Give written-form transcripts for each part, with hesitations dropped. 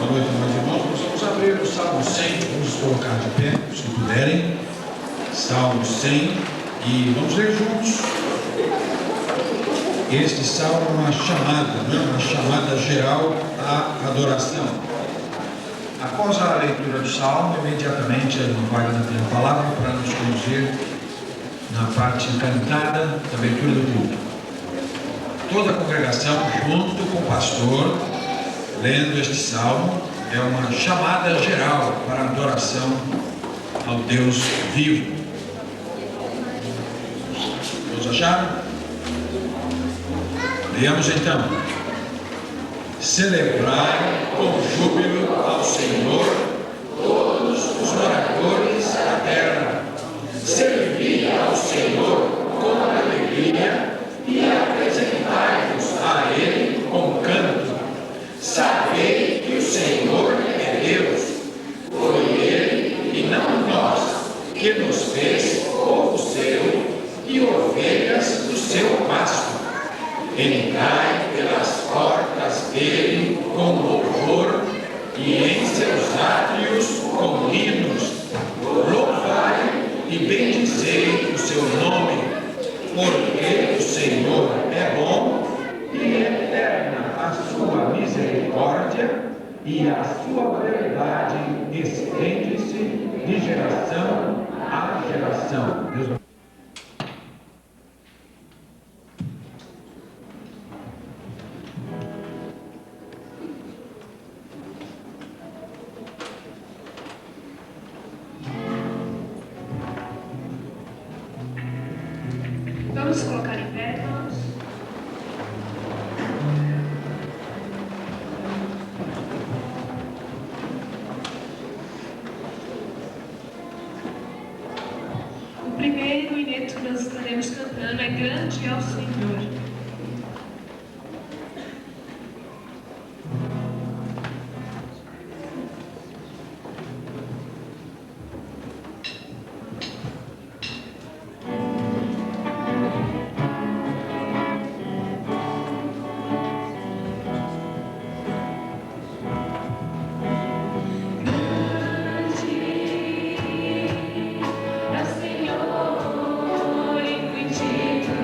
Boa noite, meus irmãos. Nós vamos abrir o Salmo 100, vamos colocar de pé, se puderem. Salmo 100, e vamos ler juntos. Este salmo é uma chamada, uma chamada geral à adoração. Após a leitura do salmo, imediatamente não vai na minha palavra para nos conduzir na parte cantada da abertura do culto. Toda a congregação, junto com o pastor, lendo este salmo, é uma chamada geral para a adoração ao Deus vivo. Todos acharam? Leamos então. Celebrai com júbilo ao Senhor todos os moradores da terra. Servi ao Senhor com alegria e apresentai-vos a Ele com canto. Sabei que o Senhor é Deus. Foi Ele e não nós que nos fez povo seu e ovelhas do seu pasto. Entrai pelas portas dele com louvor e em seus átrios com hinos. Louvai e bendizei o seu nome, porque o Senhor é bom e eterna a sua misericórdia e a sua verdade estende-se de geração a geração. Deus Vamos colocar em pé, irmãos. O primeiro inédito que nós estaremos cantando é Grande é o Senhor. Senhor, e cuide de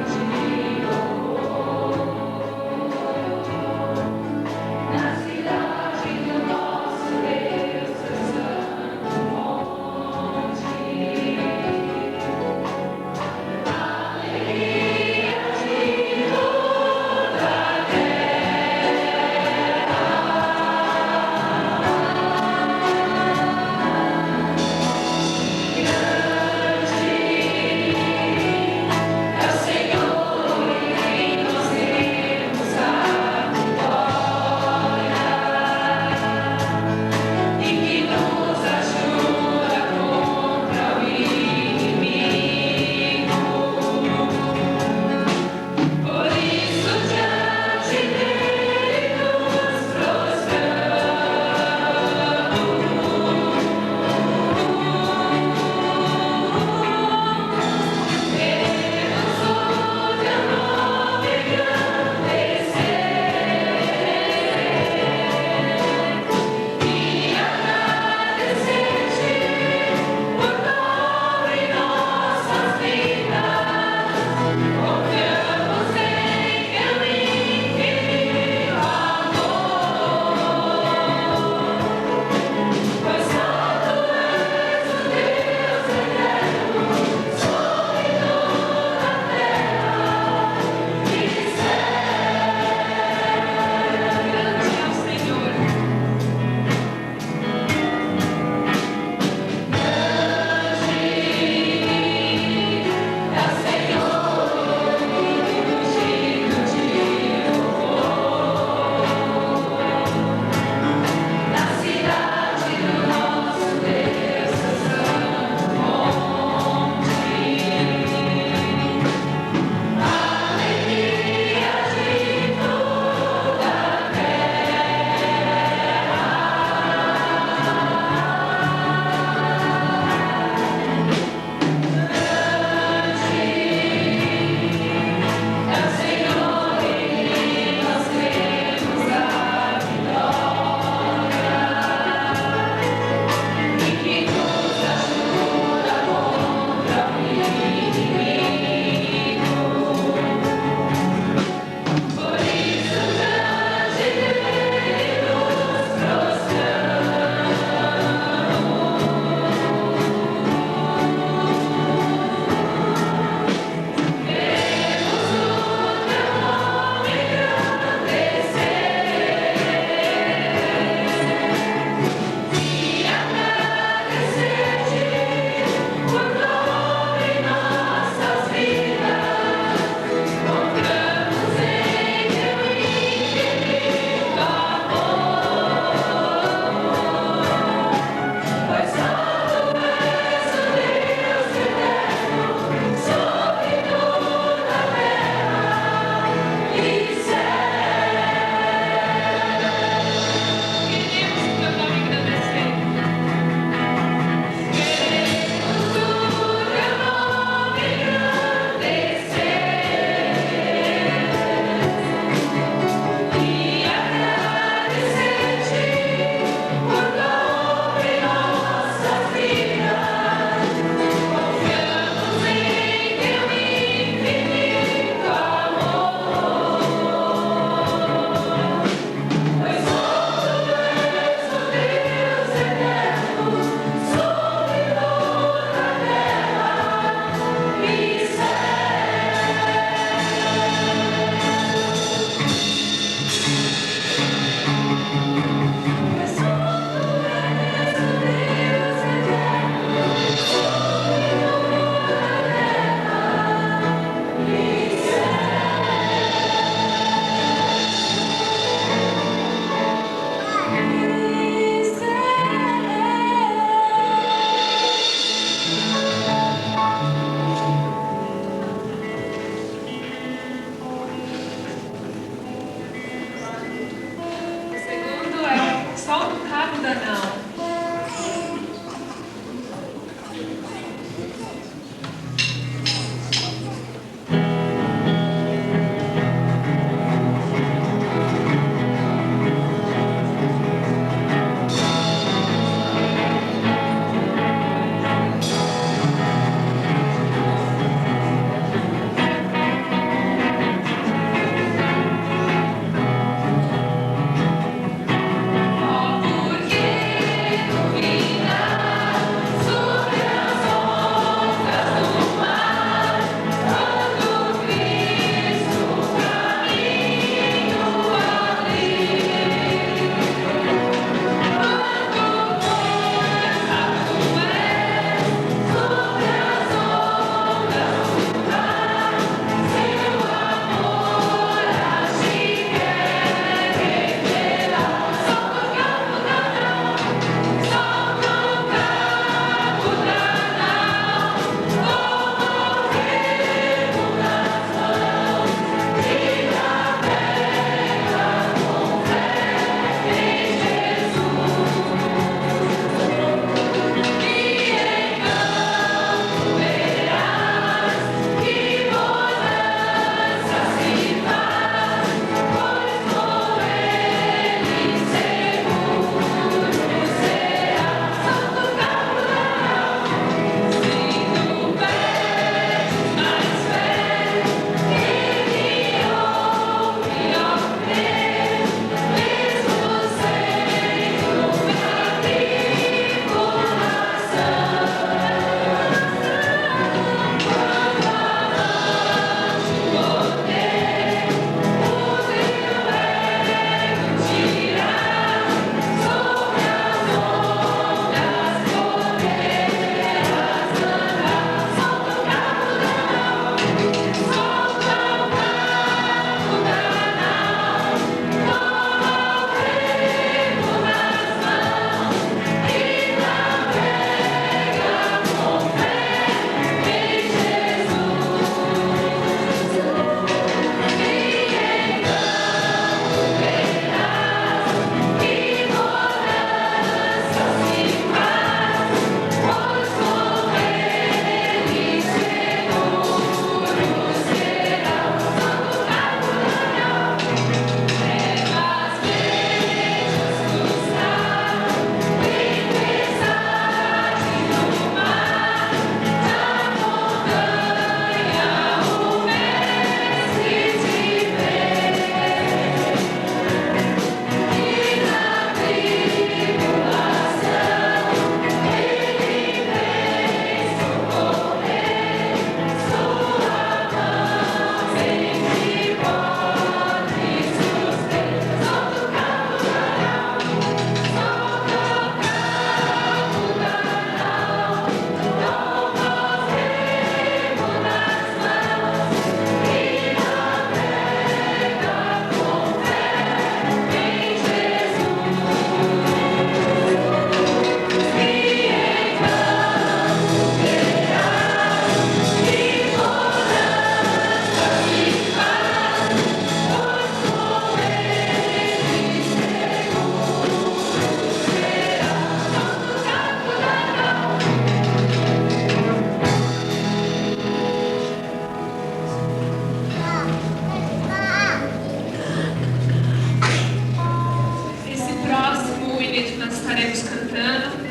estaremos cantando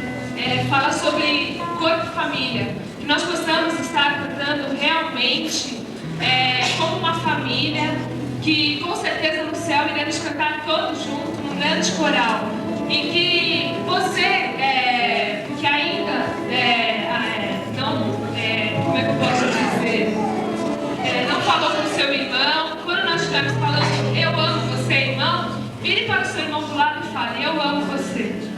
fala sobre corpo e família. Que nós possamos estar cantando realmente como uma família, que com certeza no céu iremos cantar todos juntos, num grande coral. E que você, que ainda não, como é que eu posso dizer, não falou com o seu irmão, quando nós estivermos falando, eu amo você, irmão, vire para o seu irmão do lado e fale, eu amo você.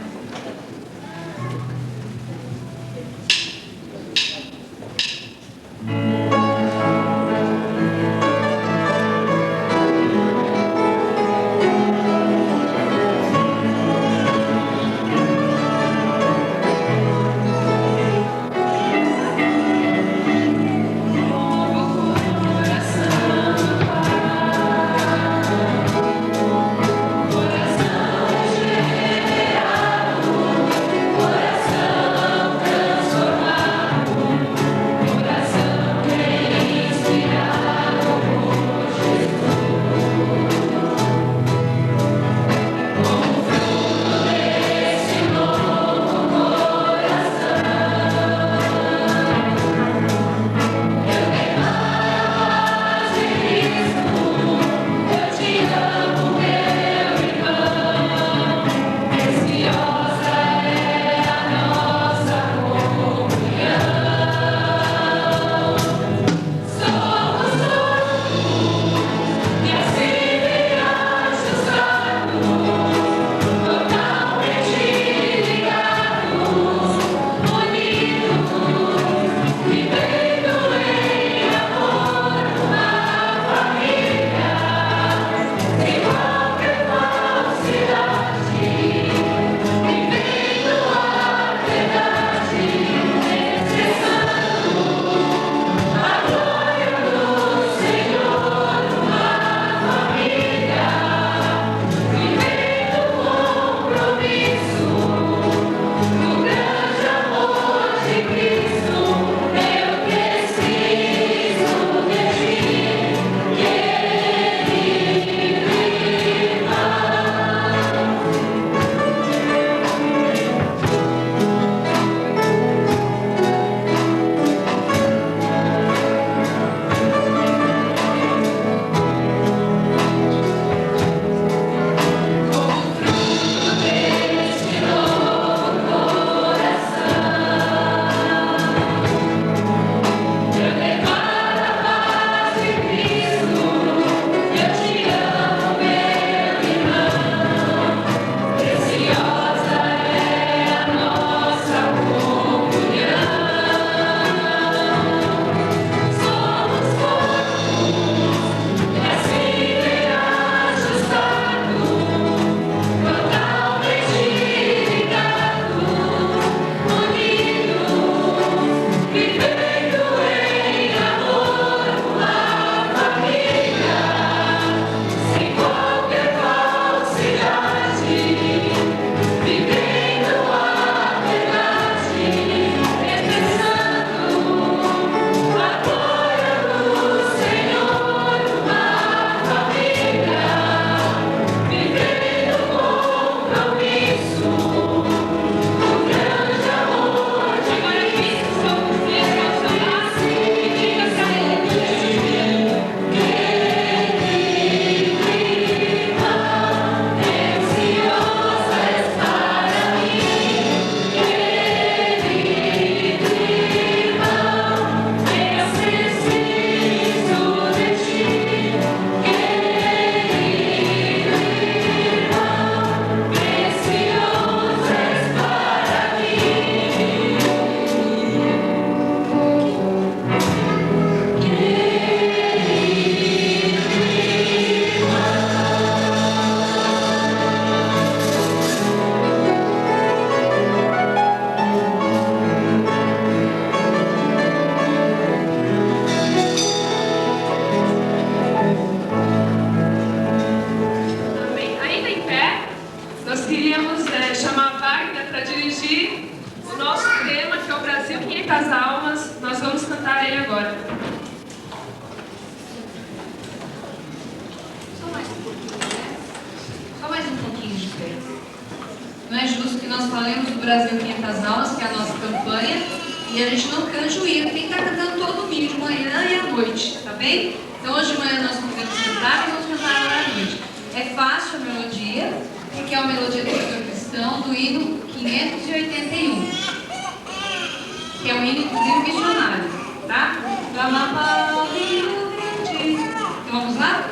Não é justo que nós falemos do Brasil 500 almas, que é a nossa campanha, e a gente não cante o hino. Tem que estar cantando todo domingo, de manhã e à noite, tá bem? Então hoje de manhã nós podemos cantar e vamos cantar agora à noite. É fácil a melodia, porque é uma melodia do cantor cristão, do hino 581, que é um hino, inclusive, missionário, tá? Então vamos lá?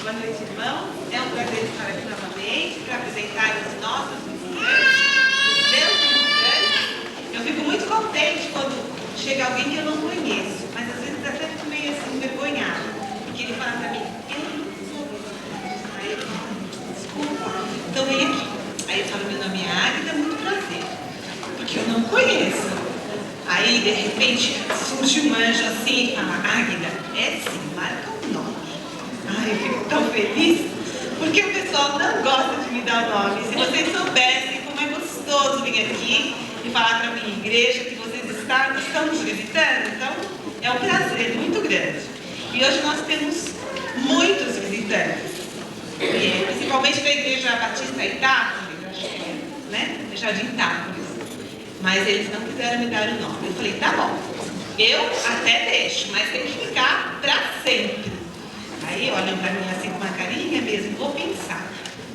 Boa noite, irmãos. É um prazer estar aqui novamente para apresentar os nossos visitantes, os meus visitantes. Eu fico muito contente quando chega alguém que eu não conheço, mas às vezes até fico meio assim, envergonhada, porque ele fala para mim, eu não sou visitante. Aí eu falo, desculpa, então vem aqui. Aí eu falo, meu nome é Águida, muito prazer, porque eu não conheço. Aí, de repente, surge um anjo assim e fala, Águida, é sim, marca um nome. Ai, eu fico tão feliz, porque o pessoal não gosta de me dar o nome. Se vocês soubessem como é gostoso vir aqui e falar para a minha igreja que vocês estão nos visitando, então é um prazer muito grande. E hoje nós temos muitos visitantes, principalmente da Igreja Batista Itápolis, acho que é, né? Jardim Itápolis. Mas eles não quiseram me dar o nome. Eu falei, tá bom, eu até deixo, mas tem que ficar para sempre. Aí olham para mim assim com uma carinha mesmo, vou pensar.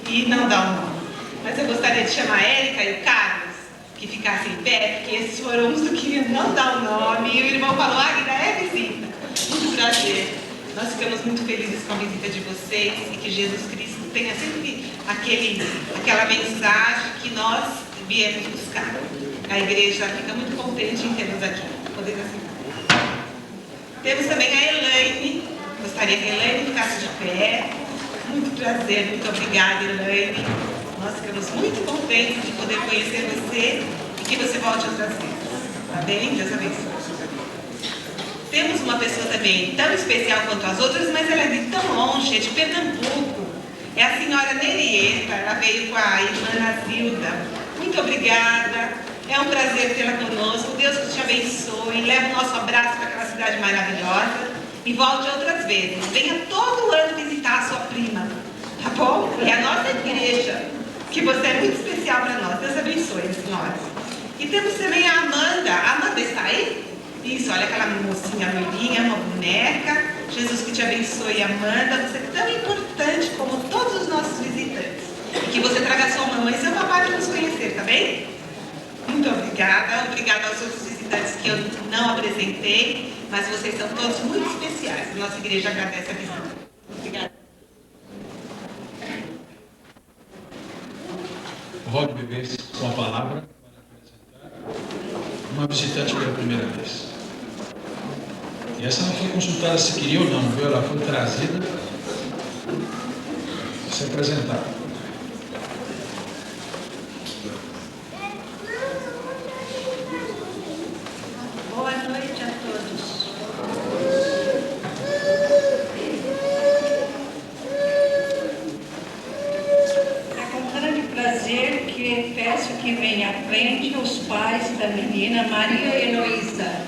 E não dá o nome. Mas eu gostaria de chamar a Érica e o Carlos, que ficassem em pé, porque esses foram uns do que não dá o nome. E o irmão falou, Águida, é visita. Muito prazer. Nós ficamos muito felizes com a visita de vocês e que Jesus Cristo tenha sempre aquela mensagem que nós viemos buscar. A igreja fica muito contente em termos aqui. Podemos assinar. Temos também a Elaine. Gostaria que a Elaine ficasse de pé. Muito prazer, muito obrigada, Elaine. Nós ficamos muito contentes de poder conhecer você e que você volte outras vezes. Tá bem? Deus abençoe. Temos uma pessoa também tão especial quanto as outras, mas ela é de tão longe, é de Pernambuco. É a senhora Nerieta. Ela veio com a irmã Nazilda. Muito obrigada. É um prazer tê-la conosco. Deus te abençoe. Leve o nosso abraço para aquela cidade maravilhosa. E volte outras vezes. Venha todo ano visitar a sua prima. Tá bom? E a nossa igreja, que você é muito especial para nós. Deus abençoe, senhoras. E temos também a Amanda. A Amanda está aí? Isso, olha aquela mocinha loirinha, uma boneca. Jesus que te abençoe, Amanda. Você é tão importante. importante como todos os nossos visitantes. E que você traga sua mãe e seu papai para nos conhecer, tá bem? Muito obrigada. Obrigada aos outros visitantes que eu não apresentei, mas vocês são todos muito especiais. Nossa igreja agradece a visita. Obrigada. Rod Bebês, com a palavra, para apresentar uma visitante pela primeira vez. E essa não foi consultada se queria ou não, viu? Ela foi trazida para se apresentar. Boa noite a todos. É com grande prazer que peço que venha à frente os pais da menina Maria Heloísa.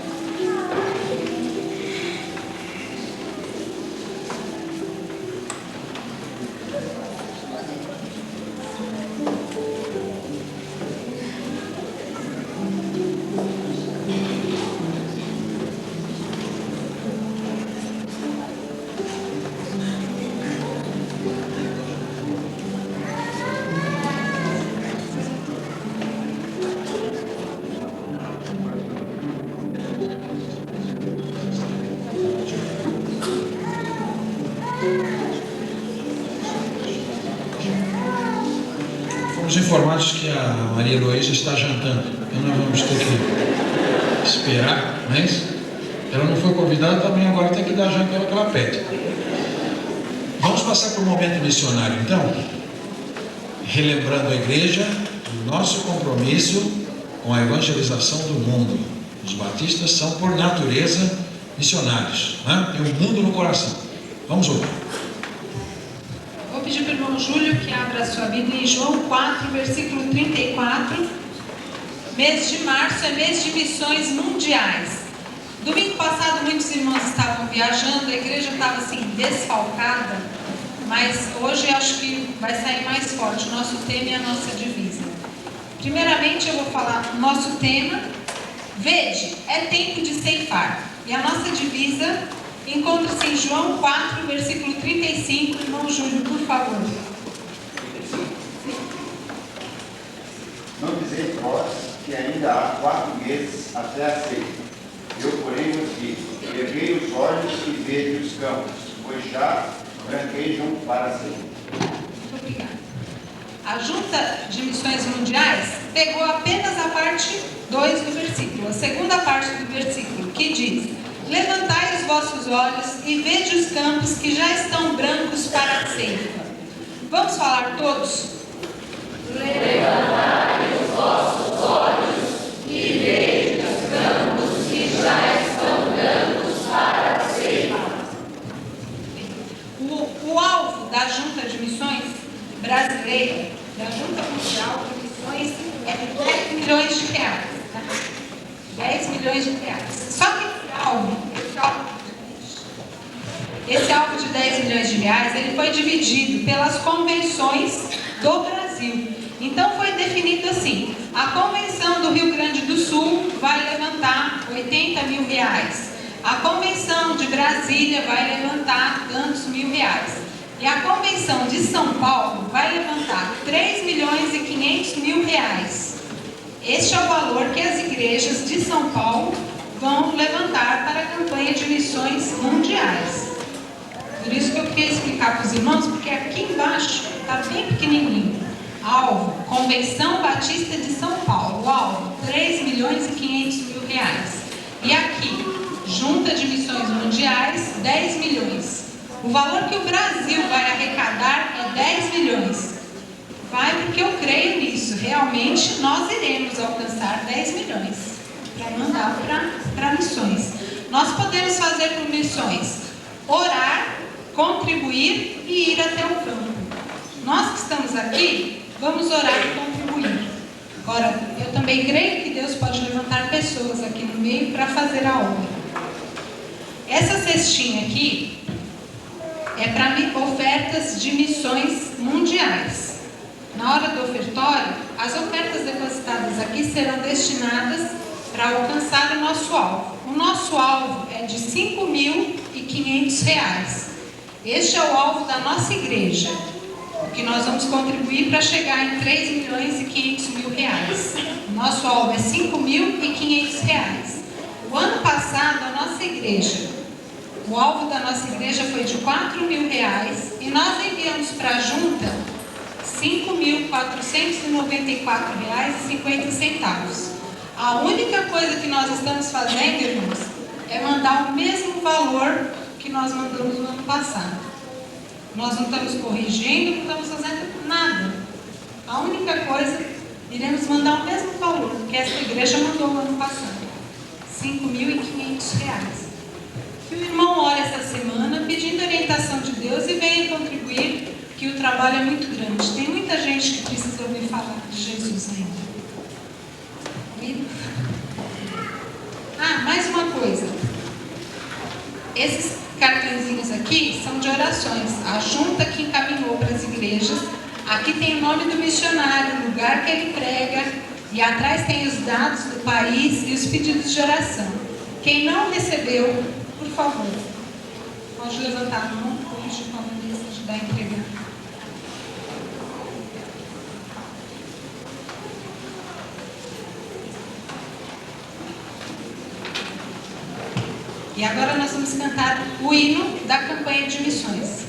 Fomos informados que a Maria Heloísa está jantando, então nós vamos ter que esperar, mas ela não foi convidada, também agora tem que dar a janta que ela pede. Vamos passar por um momento missionário, então, relembrando a igreja, o nosso compromisso com a evangelização do mundo. Os batistas são, por natureza, missionários, né? Tem um mundo no coração. Vamos ouvir. Vou pedir para o irmão Júlio que abra a sua Bíblia em João 4, versículo 34. Mês de março é mês de missões mundiais. Domingo passado muitos irmãos estavam viajando, a igreja estava assim desfalcada, mas hoje acho que vai sair mais forte. O nosso tema é a nossa divisa. Primeiramente eu vou falar o nosso tema. Vede, é tempo de ceifar. E a nossa divisa encontra-se em João 4, versículo 35. Irmão Júlio, por favor. Não dizeis vós que ainda há 4 meses até a ceifa. Eu, porém, vos digo: erguei os olhos e vede os campos, pois já branquejam para a ceifa. Muito obrigada. A Junta de Missões Mundiais pegou apenas a parte 2 do versículo, a segunda parte do versículo, que diz: levantai os vossos olhos e vede os campos que já estão brancos para a ceifa. Vamos falar todos? Levantai os vossos olhos e vede os campos que já estão brancos para a ceifa. O alvo da Junta de Missões Brasileira, da Junta Mundial de Missões, é de 10 milhões de reais. 10 milhões de reais. Só que esse alvo de 10 milhões de reais, ele foi dividido pelas convenções do Brasil. Então foi definido assim: a Convenção do Rio Grande do Sul vai levantar 80 mil reais. A Convenção de Brasília vai levantar tantos mil reais. E a Convenção de São Paulo vai levantar 3 milhões e 500 mil reais. Este é o valor que as igrejas de São Paulo vão levantar para a campanha de missões mundiais. Por isso que eu queria explicar para os irmãos, porque aqui embaixo está bem pequenininho. Alvo, Convenção Batista de São Paulo. Alvo, 3 milhões e 500 mil reais. E aqui, Junta de Missões Mundiais, 10 milhões. O valor que o Brasil vai arrecadar é 10 milhões. Vai porque eu creio nisso. Realmente nós iremos alcançar 10 milhões para mandar para missões. Nós podemos fazer por missões: orar, contribuir e ir até o campo. Nós que estamos aqui, vamos orar e contribuir. Agora, eu também creio que Deus pode levantar pessoas aqui no meio para fazer a obra. Essa cestinha aqui é para ofertas de missões mundiais. Na hora do ofertório, as ofertas depositadas aqui serão destinadas para alcançar o nosso alvo. O nosso alvo é de R$ 5.500. Este é o alvo da nossa igreja, que nós vamos contribuir para chegar em 3.500.000 reais. O nosso alvo é 5.500 reais. O ano passado, a nossa igreja, o alvo da nossa igreja foi de 4.000 reais e nós enviamos para a junta R$5.494,50. A única coisa que nós estamos fazendo, irmãos, é mandar o mesmo valor que nós mandamos no ano passado. Nós não estamos corrigindo, não estamos fazendo nada. A única coisa, iremos mandar o mesmo valor que essa igreja mandou no ano passado. R$5.500. Que o irmão ore essa semana pedindo orientação de Deus e venha contribuir, que o trabalho é muito grande. Tem muita gente que precisa ouvir falar de Jesus ainda. Mais uma coisa. Esses cartõezinhos aqui são de orações. A junta que encaminhou para as igrejas. Aqui tem o nome do missionário, o lugar que ele prega. E atrás tem os dados do país e os pedidos de oração. Quem não recebeu, por favor, pode levantar a mão ou pedir para a Vanessa ajudar a entregar. E agora nós vamos cantar o hino da campanha de missões.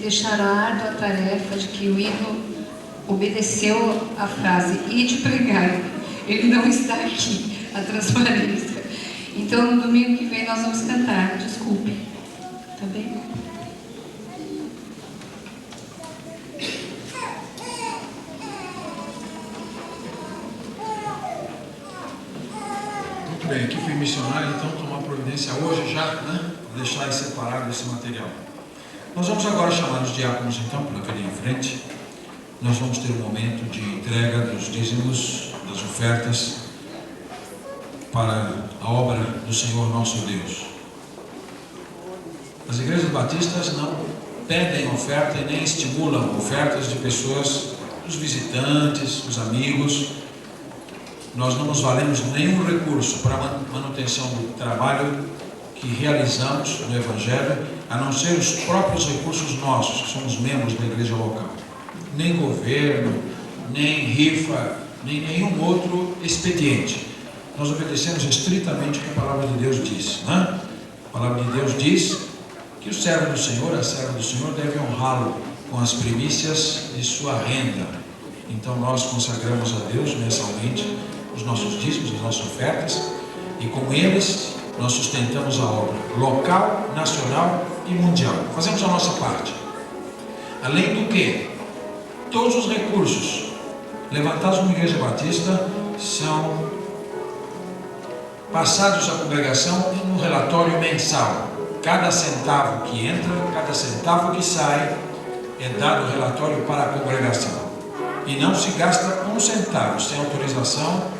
Deixaram a árdua tarefa de que o hino obedeceu a frase "ide pregar". Ele não está aqui, a transparência. Então, no domingo que vem nós vamos cantar. Desculpe. Tá bem? Muito bem, aqui foi missionário, então tomar providência hoje já, né? Vou deixar aí separado esse material. Nós vamos agora chamar os diáconos então para virem em frente. Nós vamos ter um momento de entrega dos dízimos, das ofertas para a obra do Senhor nosso Deus. As igrejas batistas não pedem oferta e nem estimulam ofertas de pessoas, os visitantes, os amigos. Nós não nos valemos de nenhum recurso para a manutenção do trabalho que realizamos no Evangelho, a não ser os próprios recursos nossos, que somos membros da igreja local. Nem governo, nem rifa, nem nenhum outro expediente. Nós obedecemos estritamente o que a palavra de Deus diz, né? A palavra de Deus diz que o servo do Senhor, a serva do Senhor, deve honrá-lo com as primícias de sua renda. Então nós consagramos a Deus mensalmente os nossos dízimos, as nossas ofertas, e com eles nós sustentamos a obra local, nacional e mundial. Fazemos a nossa parte. Além do que, todos os recursos levantados na Igreja Batista são passados à congregação no relatório mensal. Cada centavo que entra, cada centavo que sai, é dado o relatório para a congregação. E não se gasta um centavo sem autorização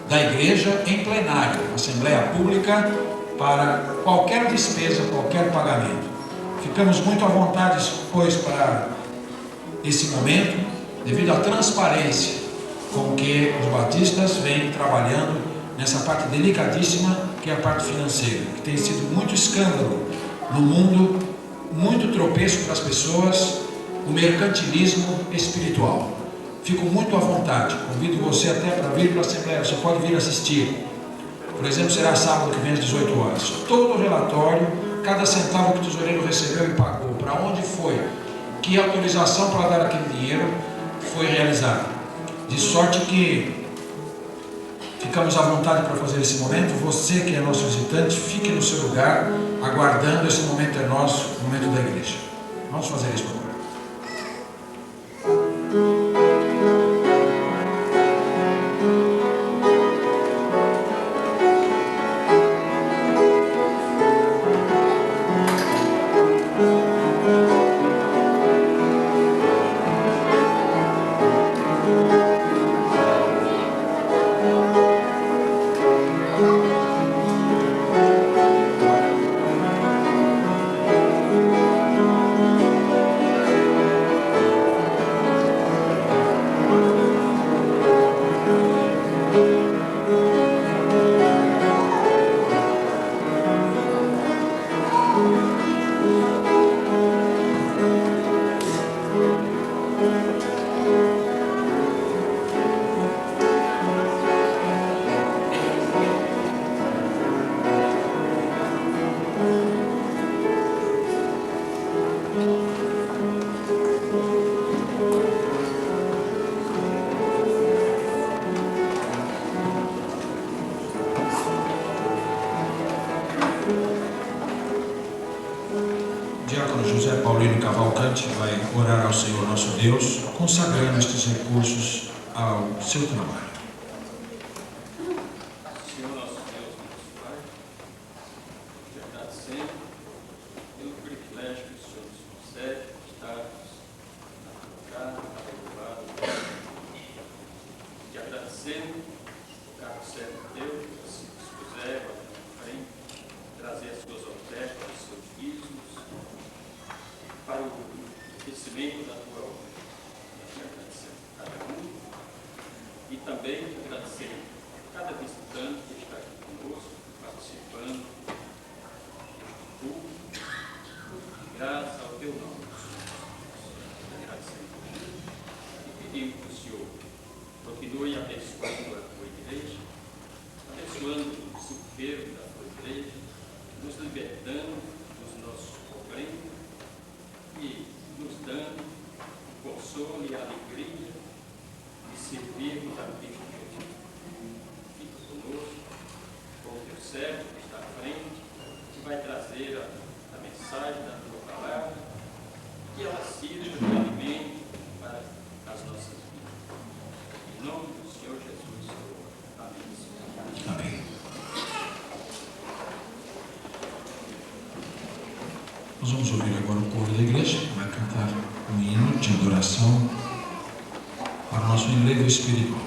da igreja em plenário, assembleia pública, para qualquer despesa, qualquer pagamento. Ficamos muito à vontade, pois, para esse momento, devido à transparência com que os batistas vêm trabalhando nessa parte delicadíssima, que é a parte financeira, que tem sido muito escândalo no mundo, muito tropeço para as pessoas, o mercantilismo espiritual. Fico muito à vontade, convido você até para vir para a Assembleia, você pode vir assistir. Por exemplo, será sábado que vem às 18 horas. Todo o relatório, cada centavo que o tesoureiro recebeu e pagou, para onde foi, que autorização para dar aquele dinheiro foi realizada. De sorte que Ficamos à vontade para fazer esse momento. Você que é nosso visitante, fique no seu lugar, aguardando. Esse momento é nosso, o momento da igreja. Vamos fazer isso agora. Diácono José Paulino Cavalcante vai orar ao Senhor nosso Deus, consagrando estes recursos ao seu trabalho. Senhor nosso Deus, nosso Pai, te agradecemos pelo privilégio que o Senhor nos concede de estarmos na tua casa, louvado. Te agradecemos por cada servo teu que se dispuseram à frente, trazer as suas ofertas, os seus dízimos, para o crescimento da tua obra. Te agradecemos por cada um e também te agradecemos por cada visitante que está aqui conosco, participando do culto, graças ao teu nome. Te agradecemos e pedimos que o Senhor continue abençoando a tua igreja, abençoando o silveiro da tua igreja, nos libertando dos nossos problemas e nos dando o consolo e a alegria de servirmos a Cristo Jesus. Fica conosco, com o teu servo que está à frente, que vai trazer a mensagem da tua palavra, que ela sirva de alimento para as nossas vidas. Em nome do Senhor Jesus, Senhor. Amém. Amém. Nós vamos ouvir agora o coro da igreja, que vai cantar um hino de adoração para o nosso enlevo espiritual.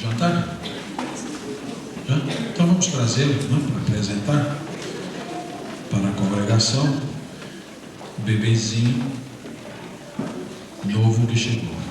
jantar? Já? Então vamos trazê-lo, né, para apresentar para a congregação o bebezinho novo que chegou.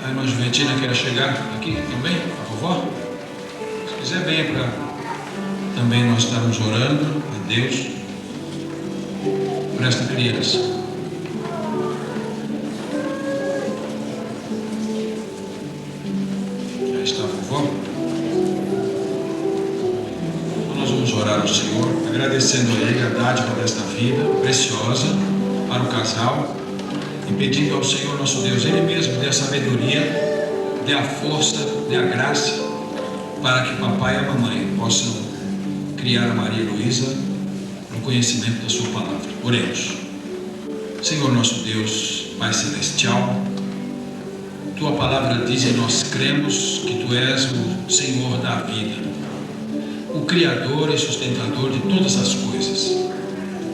A irmã Juventina quer chegar aqui também, a vovó? Se quiser, venha para também nós estarmos orando a Deus por esta criança. Já está a vovó? Então nós vamos orar ao Senhor, agradecendo a Ele a dádiva desta vida preciosa para o casal, e pedindo ao Senhor nosso Deus, Ele mesmo dê a sabedoria, dê a força, dê a graça, para que papai e a mamãe possam criar a Maria Luísa no conhecimento da sua palavra. Oremos. Senhor nosso Deus, Pai Celestial, Tua palavra diz e nós cremos que Tu és o Senhor da vida, o Criador e sustentador de todas as coisas.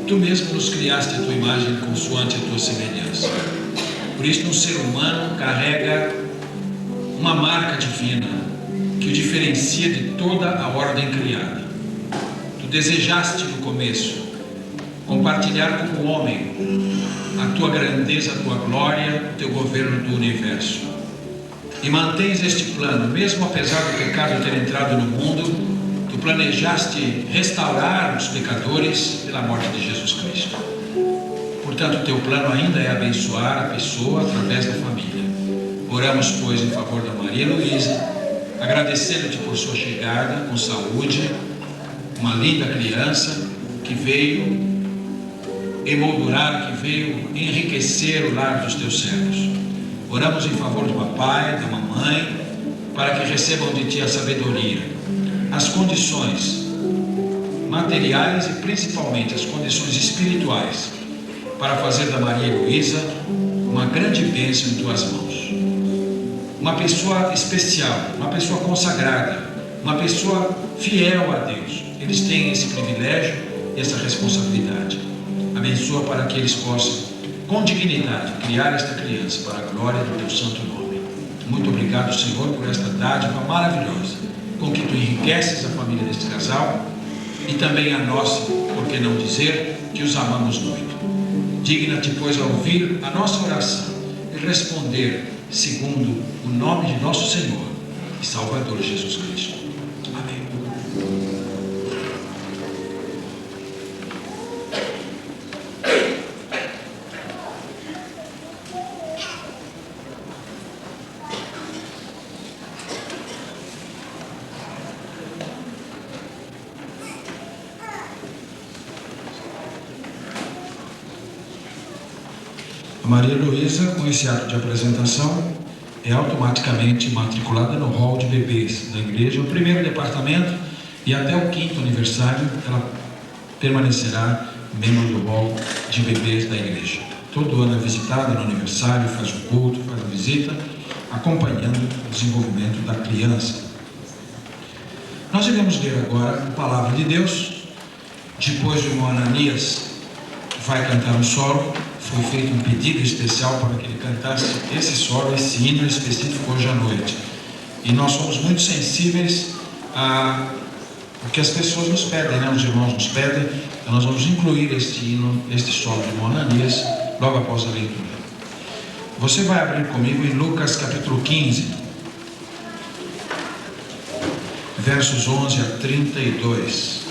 Tu mesmo nos criaste a Tua imagem consoante a Tua semelhança. Por isso, um ser humano carrega uma marca divina que o diferencia de toda a ordem criada. Tu desejaste no começo compartilhar com o homem a Tua grandeza, a Tua glória, o Teu governo do universo. E mantens este plano, mesmo apesar do pecado ter entrado no mundo. Tu planejaste restaurar os pecadores pela morte de Jesus Cristo. Portanto, o teu plano ainda é abençoar a pessoa através da família. Oramos, pois, em favor da Maria Luísa, agradecendo-te por sua chegada com saúde, uma linda criança que veio emoldurar, que veio enriquecer o lar dos teus servos. Oramos em favor do papai, da mamãe, para que recebam de ti a sabedoria, as condições materiais e principalmente as condições espirituais para fazer da Maria Luísa uma grande bênção em tuas mãos. Uma pessoa especial, uma pessoa consagrada, uma pessoa fiel a Deus. Eles têm esse privilégio e essa responsabilidade. Abençoa para que eles possam, com dignidade, criar esta criança para a glória do teu santo nome. Muito obrigado, Senhor, por esta dádiva maravilhosa com que tu enriqueces a família deste casal e também a nossa, por que não dizer que os amamos muito. Digna-te, pois, a ouvir a nossa oração e responder segundo o nome de nosso Senhor e Salvador Jesus Cristo. Amém. A Maria Luísa, com esse ato de apresentação, é automaticamente matriculada no hall de bebês da igreja, o primeiro departamento, e até o 5º aniversário ela permanecerá membro do hall de bebês da igreja. Todo ano é visitada no aniversário, faz o culto, faz a visita, acompanhando o desenvolvimento da criança. Nós iremos ler agora a palavra de Deus. Depois o irmão Ananias vai cantar um solo. Foi feito um pedido especial para que ele cantasse esse solo, esse hino específico hoje à noite. E nós somos muito sensíveis a o que as pessoas nos pedem, né? Os irmãos nos pedem. Então nós vamos incluir este hino, este solo de irmão Ananias, logo após a leitura. Você vai abrir comigo em Lucas capítulo 15, versos 11 a 32.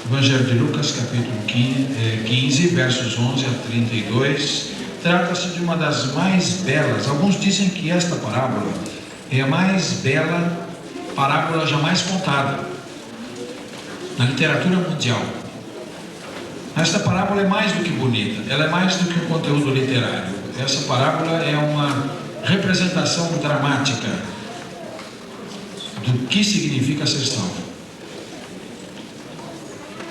Evangelho de Lucas, capítulo 15, versos 11 a 32, trata-se de uma das mais belas. Alguns dizem que esta parábola é a mais bela parábola jamais contada na literatura mundial. Esta parábola é mais do que bonita, ela é mais do que um conteúdo literário. Essa parábola é uma representação dramática do que significa ser salvo.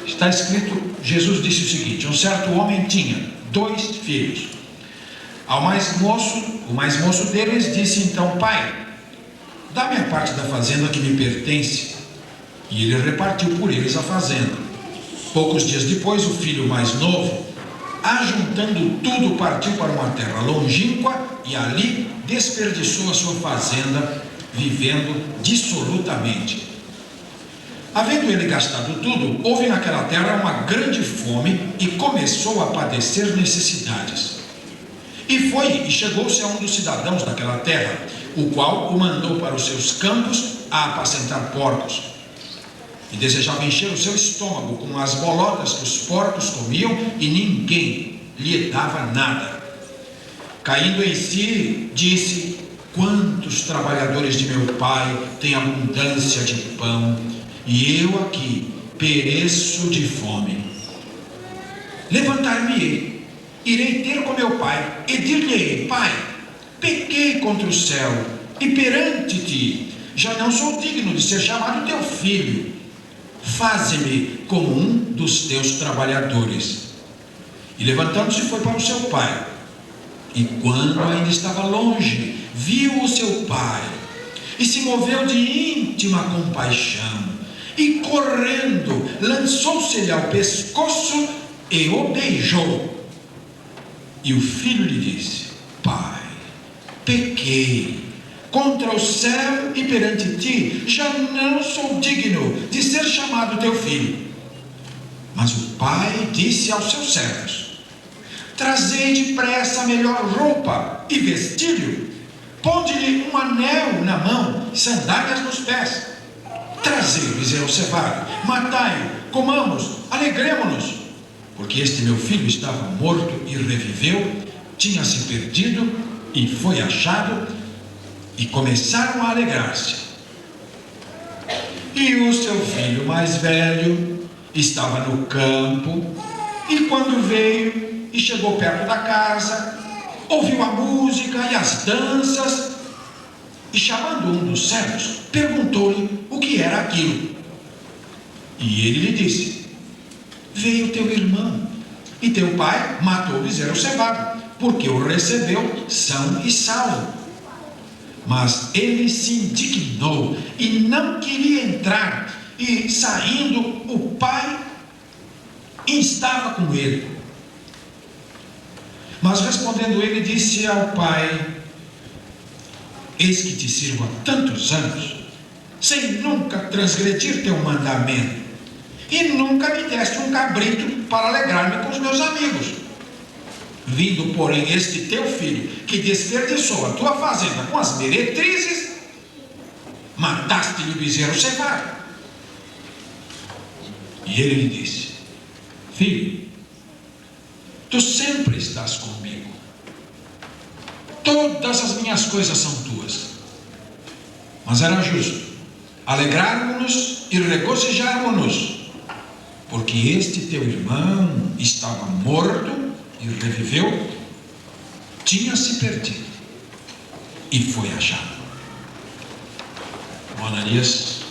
Está escrito, Jesus disse o seguinte: um certo homem tinha 2 filhos. O mais moço deles disse então: pai, dá-me a parte da fazenda que me pertence. E ele repartiu por eles a fazenda. Poucos dias depois, o filho mais novo, ajuntando tudo, partiu para uma terra longínqua e ali desperdiçou a sua fazenda, vivendo dissolutamente. Havendo ele gastado tudo, houve naquela terra uma grande fome e começou a padecer necessidades. E foi e chegou-se a um dos cidadãos daquela terra, o qual o mandou para os seus campos a apacentar porcos. E desejava encher o seu estômago com as bolotas que os porcos comiam, e ninguém lhe dava nada. Caindo em si, disse: quantos trabalhadores de meu pai têm abundância de pão, e eu aqui pereço de fome. Levantar-me-ei, irei ter com meu pai, e dir-lhe-ei: pai, pequei contra o céu e perante ti, já não sou digno de ser chamado teu filho. Faze-me como um dos teus trabalhadores. E levantando-se foi para o seu pai. E quando ainda estava longe, viu o seu pai, e se moveu de íntima compaixão, e correndo, lançou-se-lhe ao pescoço e o beijou. E o filho lhe disse: pai, pequei contra o céu e perante ti, já não sou digno de ser chamado teu filho. Mas o pai disse aos seus servos: trazei depressa a melhor roupa e vestilho, ponde-lhe um anel na mão, sandálias nos pés. Trazei o bezerro cevado, matai-o, comamos, alegremo-nos, porque este meu filho estava morto e reviveu, tinha se perdido e foi achado. E começaram a alegrar-se. E o seu filho mais velho estava no campo, e quando veio e chegou perto da casa, ouviu a música e as danças, e chamando um dos servos, perguntou-lhe o que era aquilo. E ele lhe disse: veio teu irmão, e teu pai matou o bezerro cevado, porque o recebeu são e salvo. Mas ele se indignou e não queria entrar, e saindo, o pai estava com ele. Mas respondendo ele, disse ao pai: eis que te sirvo há tantos anos, sem nunca transgredir teu mandamento, e nunca me deste um cabrito para alegrar-me com os meus amigos. Vindo, porém, este teu filho, que desperdiçou a tua fazenda com as meretrizes, mataste-lhe o bezerro cevado. E ele lhe disse: filho, tu sempre estás comigo, todas as minhas coisas são tuas. Mas era justo alegrarmos-nos e regozijarmos-nos, porque este teu irmão estava morto e reviveu, tinha se perdido e foi achado. Ananias,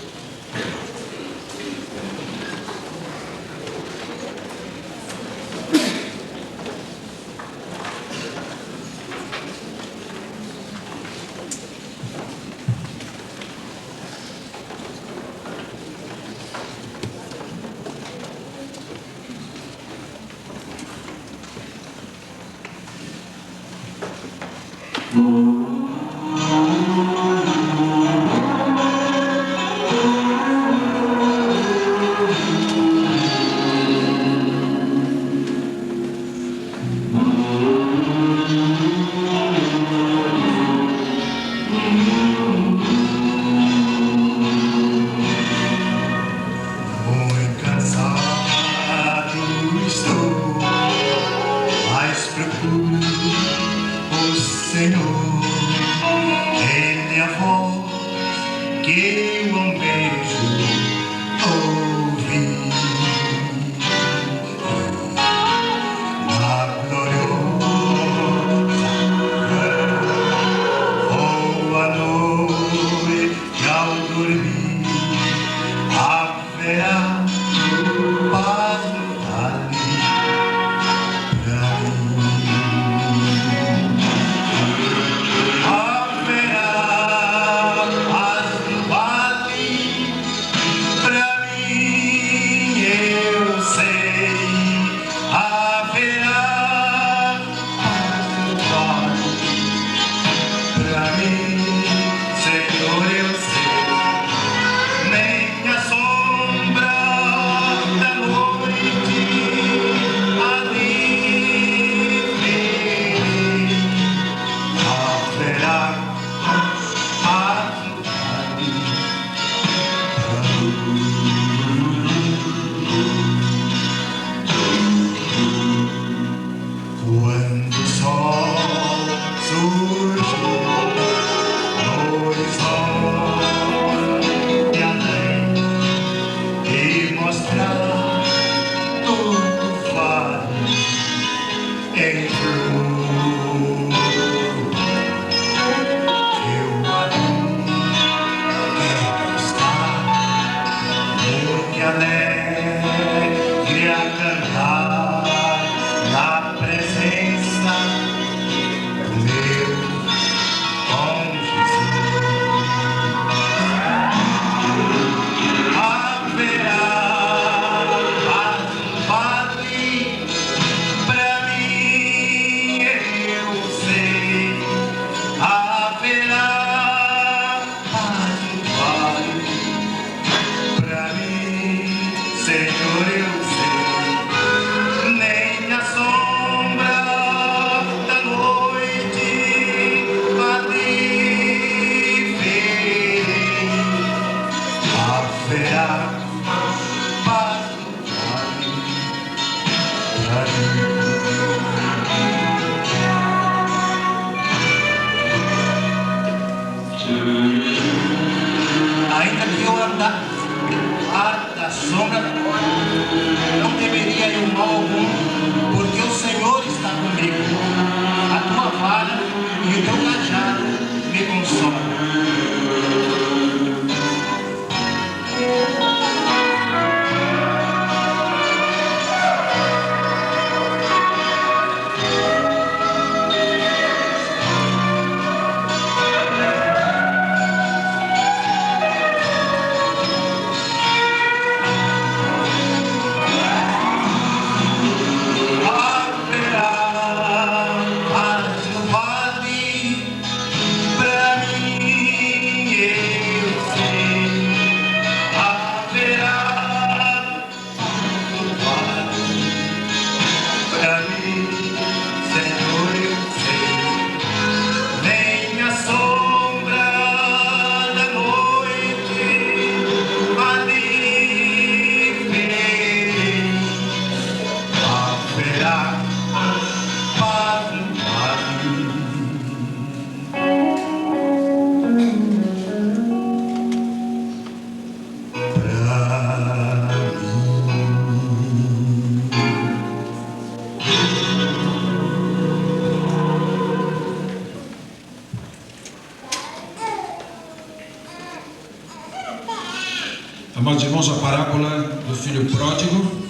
Amados irmãos, a parábola do filho pródigo,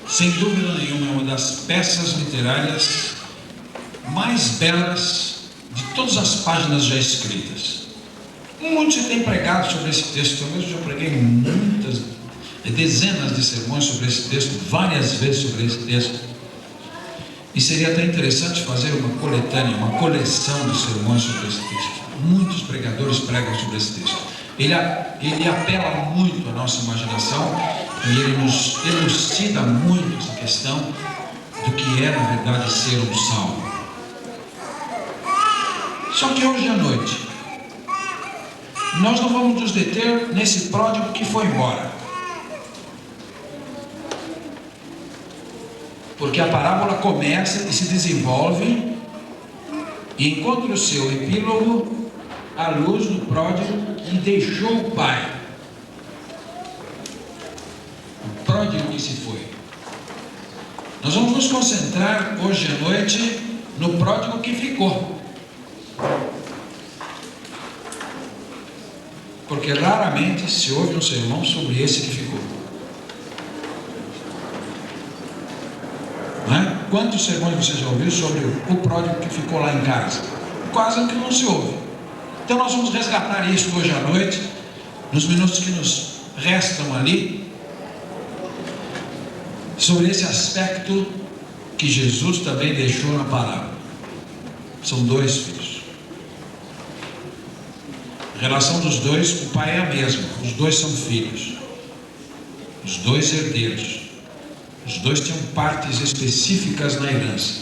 sem dúvida nenhuma, é uma das peças literárias mais belas de todas as páginas já escritas. Muito se tem pregado sobre esse texto. Eu mesmo já preguei dezenas de sermões sobre esse texto, várias vezes sobre esse texto. E seria até interessante fazer uma coletânea, uma coleção de sermões sobre esse texto. Muitos pregadores pregam sobre esse texto. Ele apela muito à nossa imaginação e ele nos elucida muito essa questão do que é, na verdade, ser um salvo. Só que hoje à noite, nós não vamos nos deter nesse pródigo que foi embora. Porque a parábola começa e se desenvolve e encontra o seu epílogo à luz do pródigo que deixou o pai. O pródigo que se foi. Nós vamos nos concentrar hoje à noite no pródigo que ficou. Porque raramente se ouve um sermão sobre esse que ficou. Não é? Quantos sermões você já ouviu sobre o pródigo que ficou lá em casa? Quase que não se ouve. Então nós vamos resgatar isso hoje à noite, nos minutos que nos restam ali, sobre esse aspecto que Jesus também deixou na parábola. São dois filhos. A relação dos dois com o pai é a mesma. Os dois são filhos. Os dois herdeiros. Os dois tinham partes específicas na herança.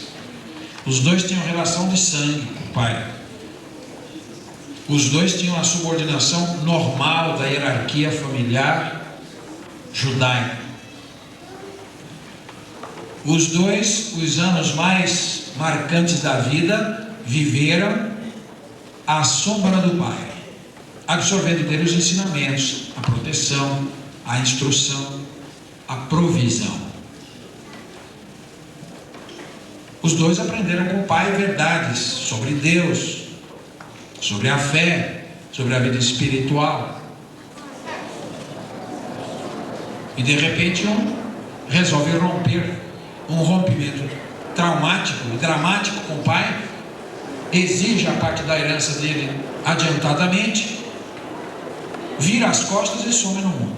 Os dois tinham relação de sangue com o pai. Os dois tinham a subordinação normal da hierarquia familiar judaica. Os dois, os anos mais marcantes da vida, viveram à sombra do pai, absorvendo dele os ensinamentos, a proteção, a instrução, a provisão. Os dois aprenderam com o pai verdades sobre Deus, sobre a fé, sobre a vida espiritual. E de repente um resolve romper, um rompimento traumático e dramático com o pai, exige a parte da herança dele adiantadamente, vira as costas e some no mundo.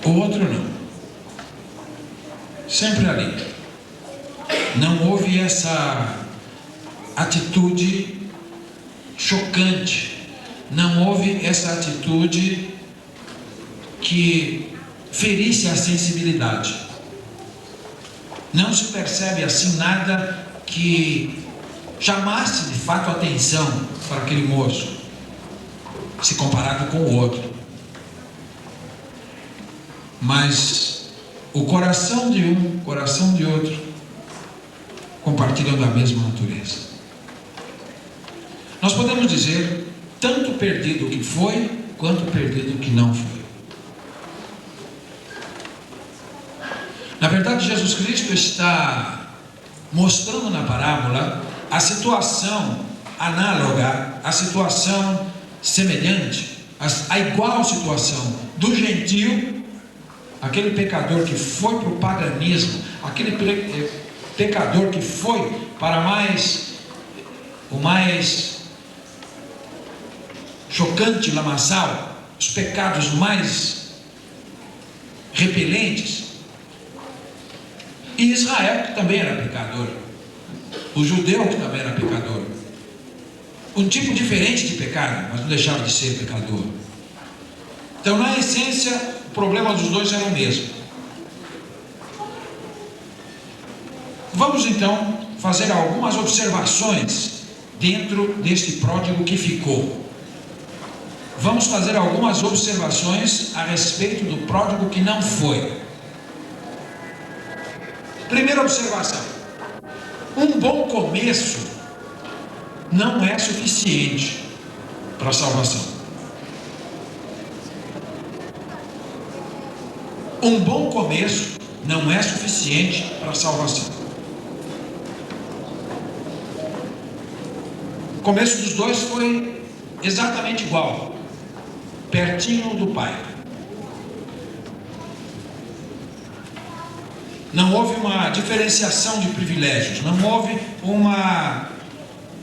O outro não. Sempre ali. Não houve essa atitude chocante. Não houve essa atitude que ferisse a sensibilidade. Não se percebe assim nada que chamasse de fato a atenção para aquele moço, se comparado com o outro. Mas o coração de um, o coração de outro, compartilham da mesma natureza. Nós podemos dizer, tanto perdido que foi, quanto perdido que não foi. Na verdade, Jesus Cristo está mostrando na parábola a situação análoga, a situação semelhante, a igual situação do gentio, aquele pecador que foi para o paganismo, aquele pecador que foi para o mais chocante lamaçal, os pecados mais repelentes, e Israel, que também era pecador, o judeu, que também era pecador, um tipo diferente de pecado, mas não deixava de ser pecador. Então, na essência, o problema dos dois era o mesmo. Vamos então fazer algumas observações dentro deste pródigo que ficou. Vamos fazer algumas observações a respeito do pródigo que não foi. Primeira observação: um bom começo não é suficiente para a salvação. Um bom começo não é suficiente para a salvação. O começo dos dois foi exatamente igual, pertinho do Pai. Não houve uma diferenciação de privilégios, não houve uma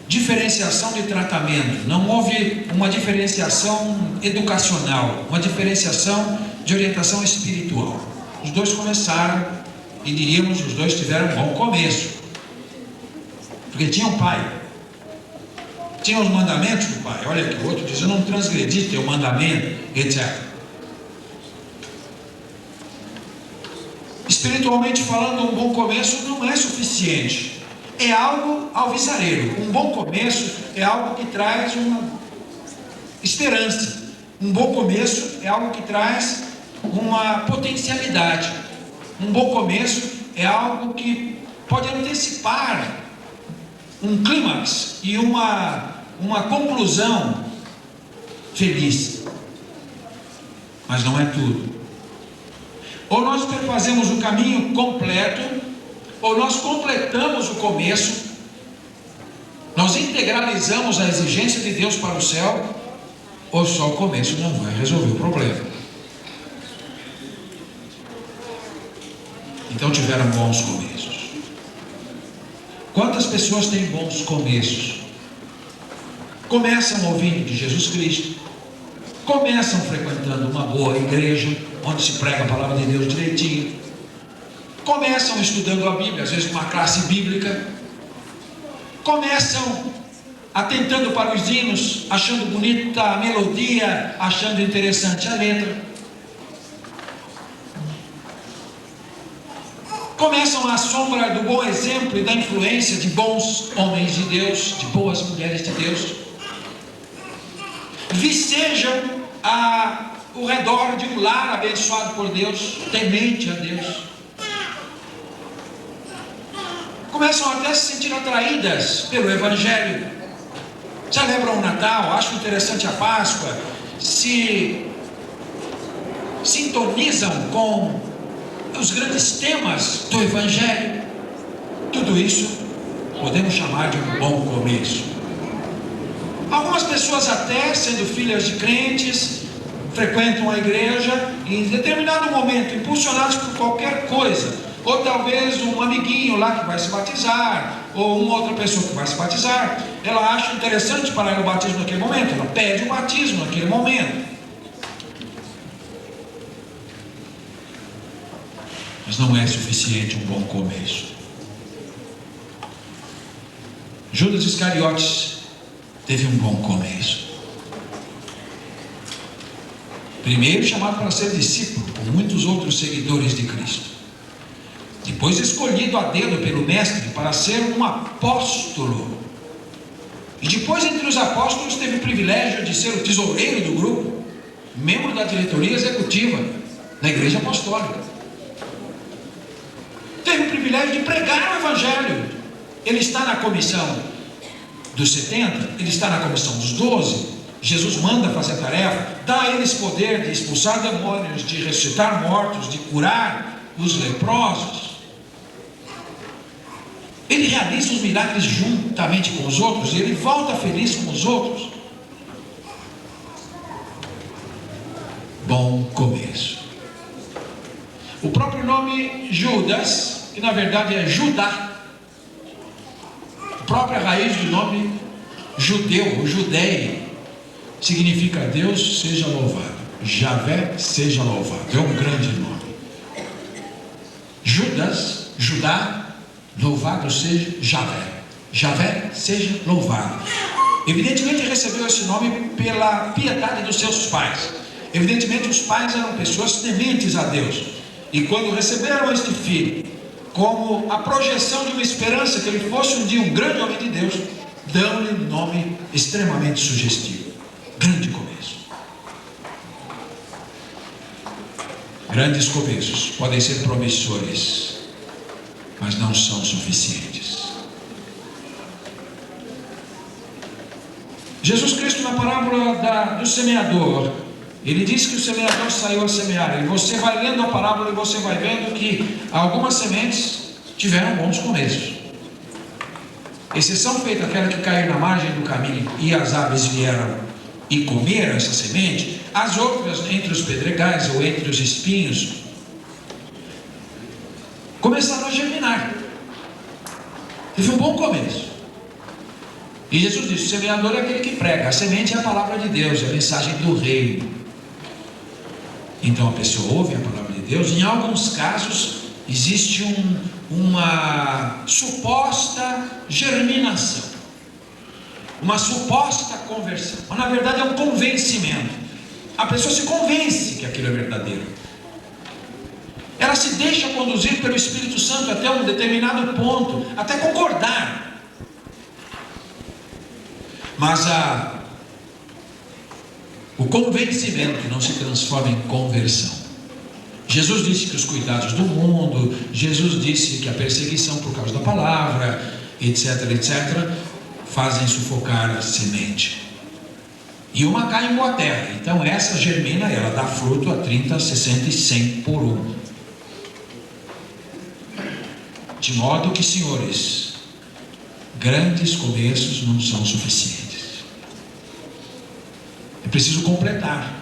diferenciação de tratamento, não houve uma diferenciação educacional, uma diferenciação de orientação espiritual. Os dois começaram, e diríamos, os dois tiveram um bom começo, porque tinham pai, tinham os mandamentos do pai. Olha aqui, o outro diz: eu não transgredi teu mandamento, etc. Espiritualmente falando, um bom começo não é suficiente. É algo alvissareiro. Um bom começo é algo que traz uma esperança. Um bom começo é algo que traz uma potencialidade. Um bom começo é algo que pode antecipar um clímax e uma conclusão feliz. Mas não é tudo. Ou nós perfazemos o caminho completo, ou nós completamos o começo, nós integralizamos a exigência de Deus para o céu, ou só o começo não vai resolver o problema. Então tiveram bons começos. Quantas pessoas têm bons começos? Começam ouvindo de Jesus Cristo, começam frequentando uma boa igreja, onde se prega a palavra de Deus direitinho, começam estudando a Bíblia, às vezes uma classe bíblica, começam atentando para os hinos, achando bonita a melodia, achando interessante a letra, começam à sombra do bom exemplo e da influência de bons homens de Deus, de boas mulheres de Deus, vicejam ao redor de um lar abençoado por Deus, temente a Deus, começam até a se sentir atraídas pelo Evangelho, celebram o Natal, acham interessante a Páscoa, se sintonizam com os grandes temas do Evangelho. Tudo isso podemos chamar de um bom começo. Algumas pessoas, até sendo filhas de crentes, frequentam a igreja e em determinado momento, impulsionados por qualquer coisa, ou talvez um amiguinho lá que vai se batizar, ou uma outra pessoa que vai se batizar, ela acha interessante para ela o batismo naquele momento, ela pede o batismo naquele momento. Mas não é suficiente um bom começo. Judas Iscariotes teve um bom começo. Primeiro chamado para ser discípulo, com muitos outros seguidores de Cristo. Depois escolhido a dedo pelo mestre para ser um apóstolo. E depois, entre os apóstolos, teve o privilégio de ser o tesoureiro do grupo, membro da diretoria executiva da igreja apostólica. Teve o privilégio de pregar o Evangelho. Ele está na comissão dos 70, ele está na comissão dos 12. Jesus manda fazer a tarefa, dá a eles poder de expulsar demônios, de ressuscitar mortos, de curar os leprosos. Ele realiza os milagres juntamente com os outros, e ele volta feliz com os outros. Bom começo. O próprio nome Judas, que na verdade é Judá, a própria raiz do nome judeu, o judei, significa Deus seja louvado, Javé seja louvado. É um grande nome. Judas, Judá, louvado seja Javé, Javé seja louvado. Evidentemente recebeu esse nome pela piedade dos seus pais. Evidentemente os pais eram pessoas tementes a Deus, e quando receberam este filho como a projeção de uma esperança que ele fosse um dia um grande homem de Deus, dão-lhe um nome extremamente sugestivo. Grande começo. Grandes começos podem ser promissores, mas não são suficientes. Jesus Cristo, na parábola do semeador, ele diz que o semeador saiu a semear, e você vai lendo a parábola e você vai vendo que algumas sementes tiveram bons começos. Exceção feita aquela que caiu na margem do caminho e as aves vieram e comeram essa semente, as outras entre os pedregais ou entre os espinhos começaram a germinar. Teve um bom começo. E Jesus disse: o semeador é aquele que prega. A semente é a palavra de Deus, é a mensagem do reino. Então a pessoa ouve a palavra de Deus. Em alguns casos existe uma suposta germinação, uma suposta conversão, mas na verdade é um convencimento. A pessoa se convence que aquilo é verdadeiro. Ela se deixa conduzir pelo Espírito Santo até um determinado ponto, até concordar. Mas o convencimento não se transforma em conversão. Jesus disse que os cuidados do mundo, Jesus disse que a perseguição por causa da palavra, etc, etc, fazem sufocar a semente. E uma cai em boa terra. Então essa germina, ela dá fruto a 30, 60 e 100 por um. De modo que, senhores, grandes começos não são suficientes. É preciso completar.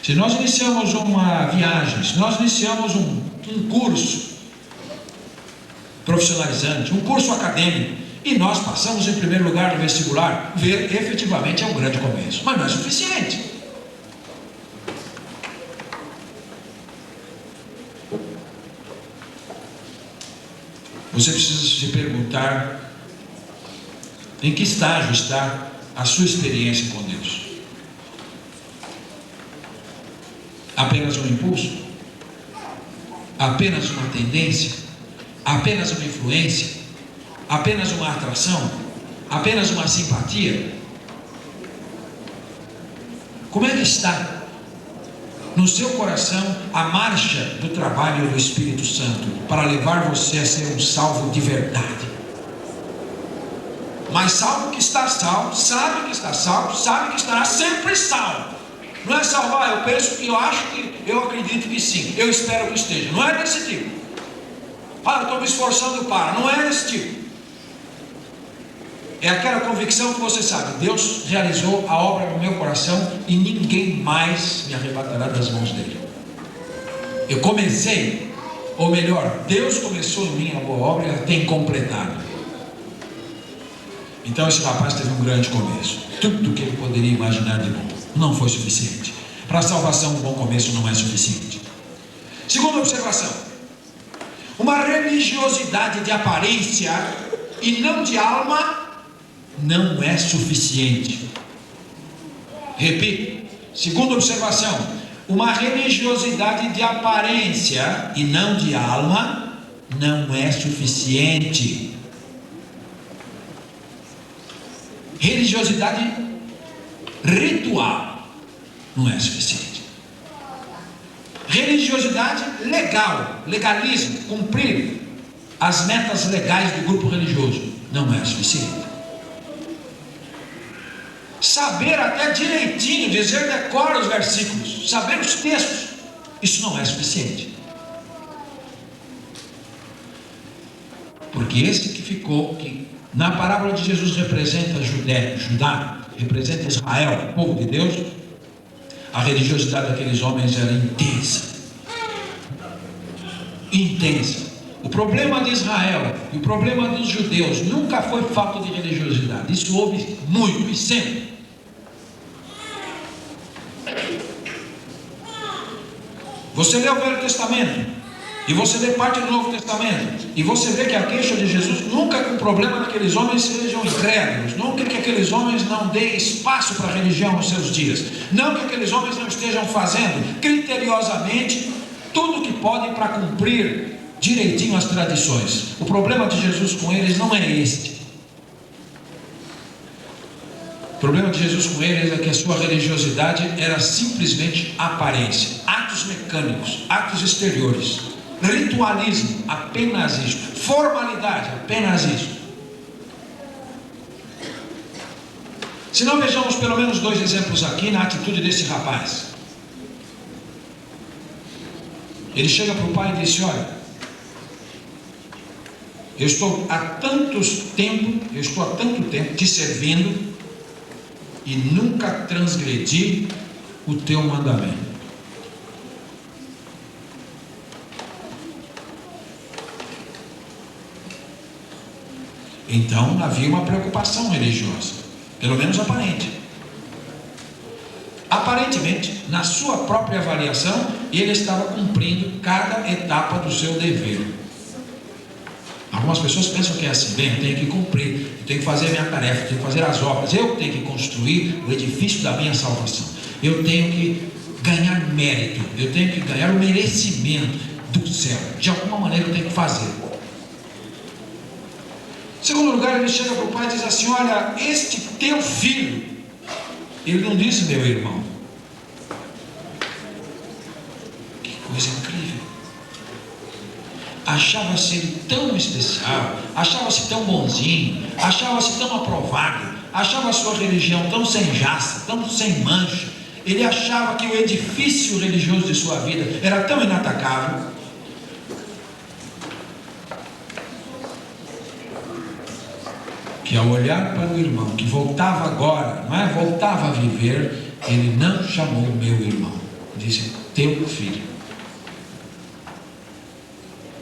Se nós iniciamos uma viagem, se nós iniciamos um curso profissionalizante, um curso acadêmico, e nós passamos em primeiro lugar no vestibular, efetivamente é um grande começo, mas não é suficiente. Você precisa se perguntar em que estágio está a sua experiência com Deus. Apenas um impulso? Apenas uma tendência? Apenas uma influência? Apenas uma atração? Apenas uma simpatia? Como é que está no seu coração a marcha do trabalho do Espírito Santo para levar você a ser um salvo de verdade? Mas salvo que está salvo, sabe que está salvo, sabe que estará sempre salvo. Não é salvar, eu penso que eu acho que, eu acredito que sim, eu espero que esteja. Não é desse tipo. Eu estou me esforçando para. Não é desse tipo. É aquela convicção que você sabe: Deus realizou a obra no meu coração e ninguém mais me arrebatará das mãos dele. Eu comecei, ou melhor, Deus começou em mim a boa obra e ela tem completado. Então esse rapaz teve um grande começo. Tudo que ele poderia imaginar de bom não foi suficiente. Para a salvação, um bom começo não é suficiente. Segunda observação: uma religiosidade de aparência e não de alma não é suficiente. Repito, segunda observação: uma religiosidade de aparência e não de alma não é suficiente. Religiosidade ritual não é suficiente. Religiosidade legal, legalismo, cumprir as metas legais do grupo religioso não é suficiente. Saber até direitinho, dizer decora os versículos, saber os textos, isso não é suficiente. Porque esse que ficou, que na parábola de Jesus representa Judá, representa Israel, o povo de Deus, a religiosidade daqueles homens era intensa. Intensa. O problema de Israel e o problema dos judeus nunca foi falta de religiosidade. Isso houve muito e sempre. Você lê o Velho Testamento e você lê parte do Novo Testamento e você vê que a queixa de Jesus nunca que o problema daqueles homens sejam incrédulos, nunca que aqueles homens não deem espaço para a religião nos seus dias, não que aqueles homens não estejam fazendo criteriosamente tudo o que podem para cumprir direitinho as tradições. O problema de Jesus com eles não é este. O problema de Jesus com eles é que a sua religiosidade era simplesmente aparência, atos mecânicos, atos exteriores, ritualismo, apenas isso, formalidade, apenas isso. Se não, vejamos pelo menos dois exemplos aqui na atitude desse rapaz. Ele chega para o pai e disse: olha, eu estou há tanto tempo te servindo, e nunca transgredi o teu mandamento. Então havia uma preocupação religiosa, pelo menos aparente. Aparentemente, na sua própria avaliação, ele estava cumprindo cada etapa do seu dever. Algumas pessoas pensam que é assim: bem, eu tenho que cumprir, eu tenho que fazer a minha tarefa, eu tenho que fazer as obras, eu tenho que construir o edifício da minha salvação, eu tenho que ganhar mérito, eu tenho que ganhar o merecimento do céu, de alguma maneira eu tenho que fazer. Em segundo lugar, ele chega para o pai e diz assim: olha, este teu filho, ele não disse meu irmão. Que coisa incrível. Achava-se ele tão especial, achava-se tão bonzinho, achava-se tão aprovado, achava a sua religião tão sem jaça, tão sem mancha. Ele achava que o edifício religioso de sua vida era tão inatacável, que ao olhar para o irmão que voltava agora, não é? Voltava a viver, ele não chamou meu irmão, disse teu filho.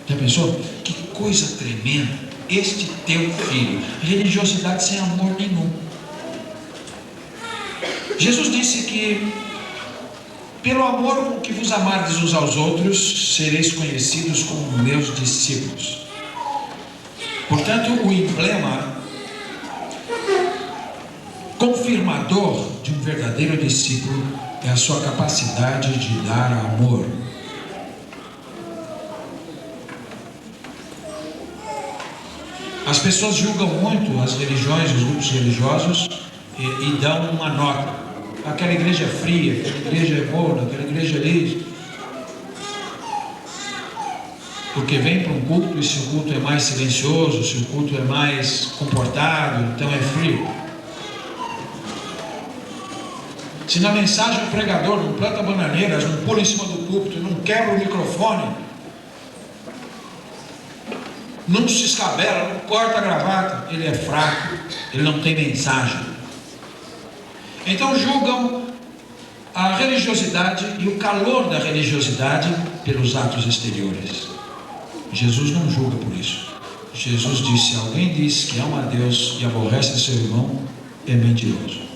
Já pensou? Que coisa tremenda, este teu filho. Religiosidade sem amor nenhum. Jesus disse que pelo amor com que vos amardes uns aos outros, sereis conhecidos como meus discípulos. Portanto, o emblema confirmador de um verdadeiro discípulo é a sua capacidade de dar amor. As pessoas julgam muito as religiões, os grupos religiosos e dão uma nota. Aquela igreja é fria, aquela igreja é morna, aquela igreja é lisa. Porque vem para um culto e se o culto é mais silencioso, se o culto é mais comportado, então é frio. Se na mensagem o pregador não planta bananeiras, não pula em cima do púlpito, não quebra o microfone, não se escabela, não corta a gravata, ele é fraco, ele não tem mensagem. Então julgam a religiosidade e o calor da religiosidade pelos atos exteriores. Jesus não julga por isso. Jesus disse: se alguém diz que ama a Deus e aborrece seu irmão, é mentiroso.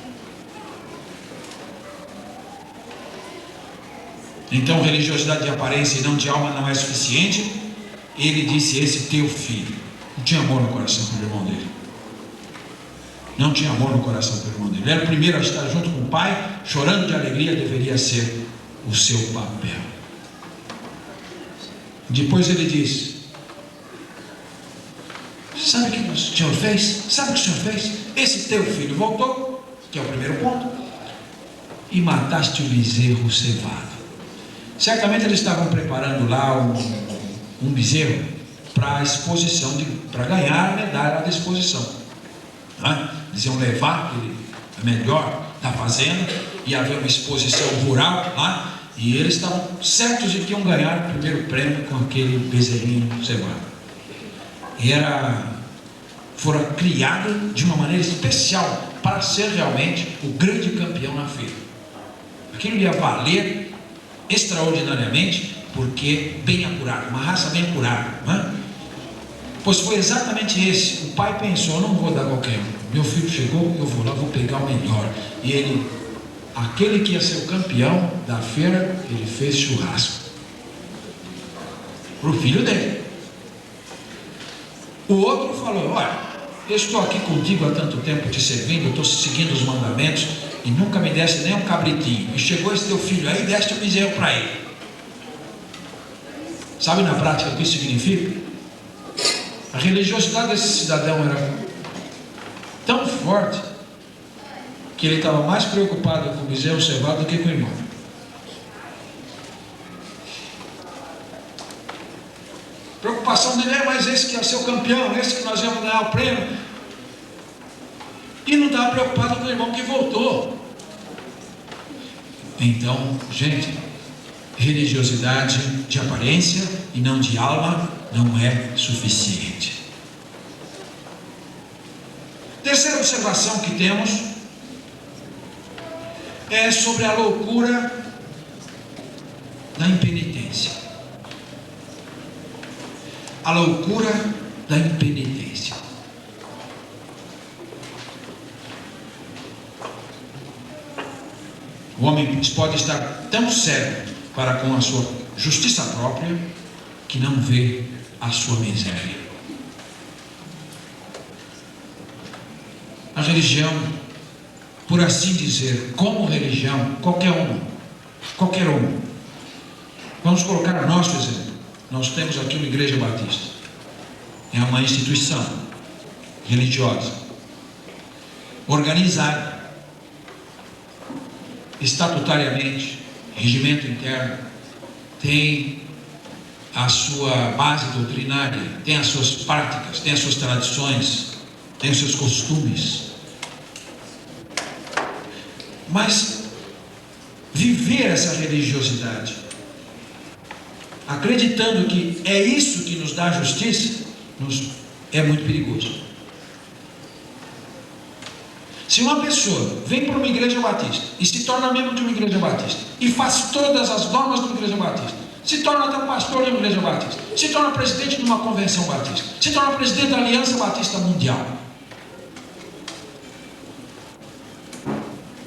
Então religiosidade de aparência e não de alma não é suficiente. Ele disse: esse teu filho. Não tinha amor no coração pelo irmão dele. Não tinha amor no coração pelo irmão dele. Ele era o primeiro a estar junto com o pai, chorando de alegria, deveria ser o seu papel. Depois ele disse: sabe o que o Senhor fez? Sabe o que o Senhor fez? Esse teu filho voltou, que é o primeiro ponto, e mataste o bezerro cevado. Certamente eles estavam preparando lá um bezerro para a exposição, para ganhar a medalha da exposição. Eles iam levar a melhor da fazenda, ia haver uma exposição rural lá, e eles estavam certos de que iam ganhar o primeiro prêmio com aquele bezerrinho cevado. E fora criado de uma maneira especial para ser realmente o grande campeão na feira. Aquilo ia valer extraordinariamente, porque bem apurado, uma raça bem apurada, não é? Pois foi exatamente esse. O pai pensou: não vou dar qualquer um, meu filho chegou, eu vou lá, vou pegar o melhor. E ele, aquele que ia ser o campeão da feira, ele fez churrasco para o filho dele. O outro falou: olha, eu estou aqui contigo há tanto tempo te servindo, eu estou seguindo os mandamentos e nunca me deste nem um cabritinho, e chegou esse teu filho aí e deste o bezerro para ele. Sabe na prática o que isso significa? A religiosidade desse cidadão era tão forte que ele estava mais preocupado com o bezerro cevado do que com o irmão. A preocupação dele é: mas esse que ia ser o campeão, esse que nós íamos ganhar o prêmio. E não estava preocupado com o irmão que voltou. Então, gente, religiosidade de aparência e não de alma não é suficiente. Terceira observação que temos é sobre a loucura da impenitência. A loucura da impenitência. O homem pode estar tão cego para com a sua justiça própria que não vê a sua miséria. A religião, por assim dizer, como religião, qualquer um. Vamos colocar o nosso exemplo. Nós temos aqui uma igreja batista. É uma instituição religiosa, organizada, estatutariamente, regimento interno, tem a sua base doutrinária, tem as suas práticas, tem as suas tradições, tem os seus costumes. Mas viver essa religiosidade, acreditando que é isso que nos dá justiça, é muito perigoso. Se uma pessoa vem para uma igreja batista e se torna membro de uma igreja batista e faz todas as normas de uma igreja batista, se torna até pastor de uma igreja batista, se torna presidente de uma convenção batista, se torna presidente da Aliança Batista Mundial,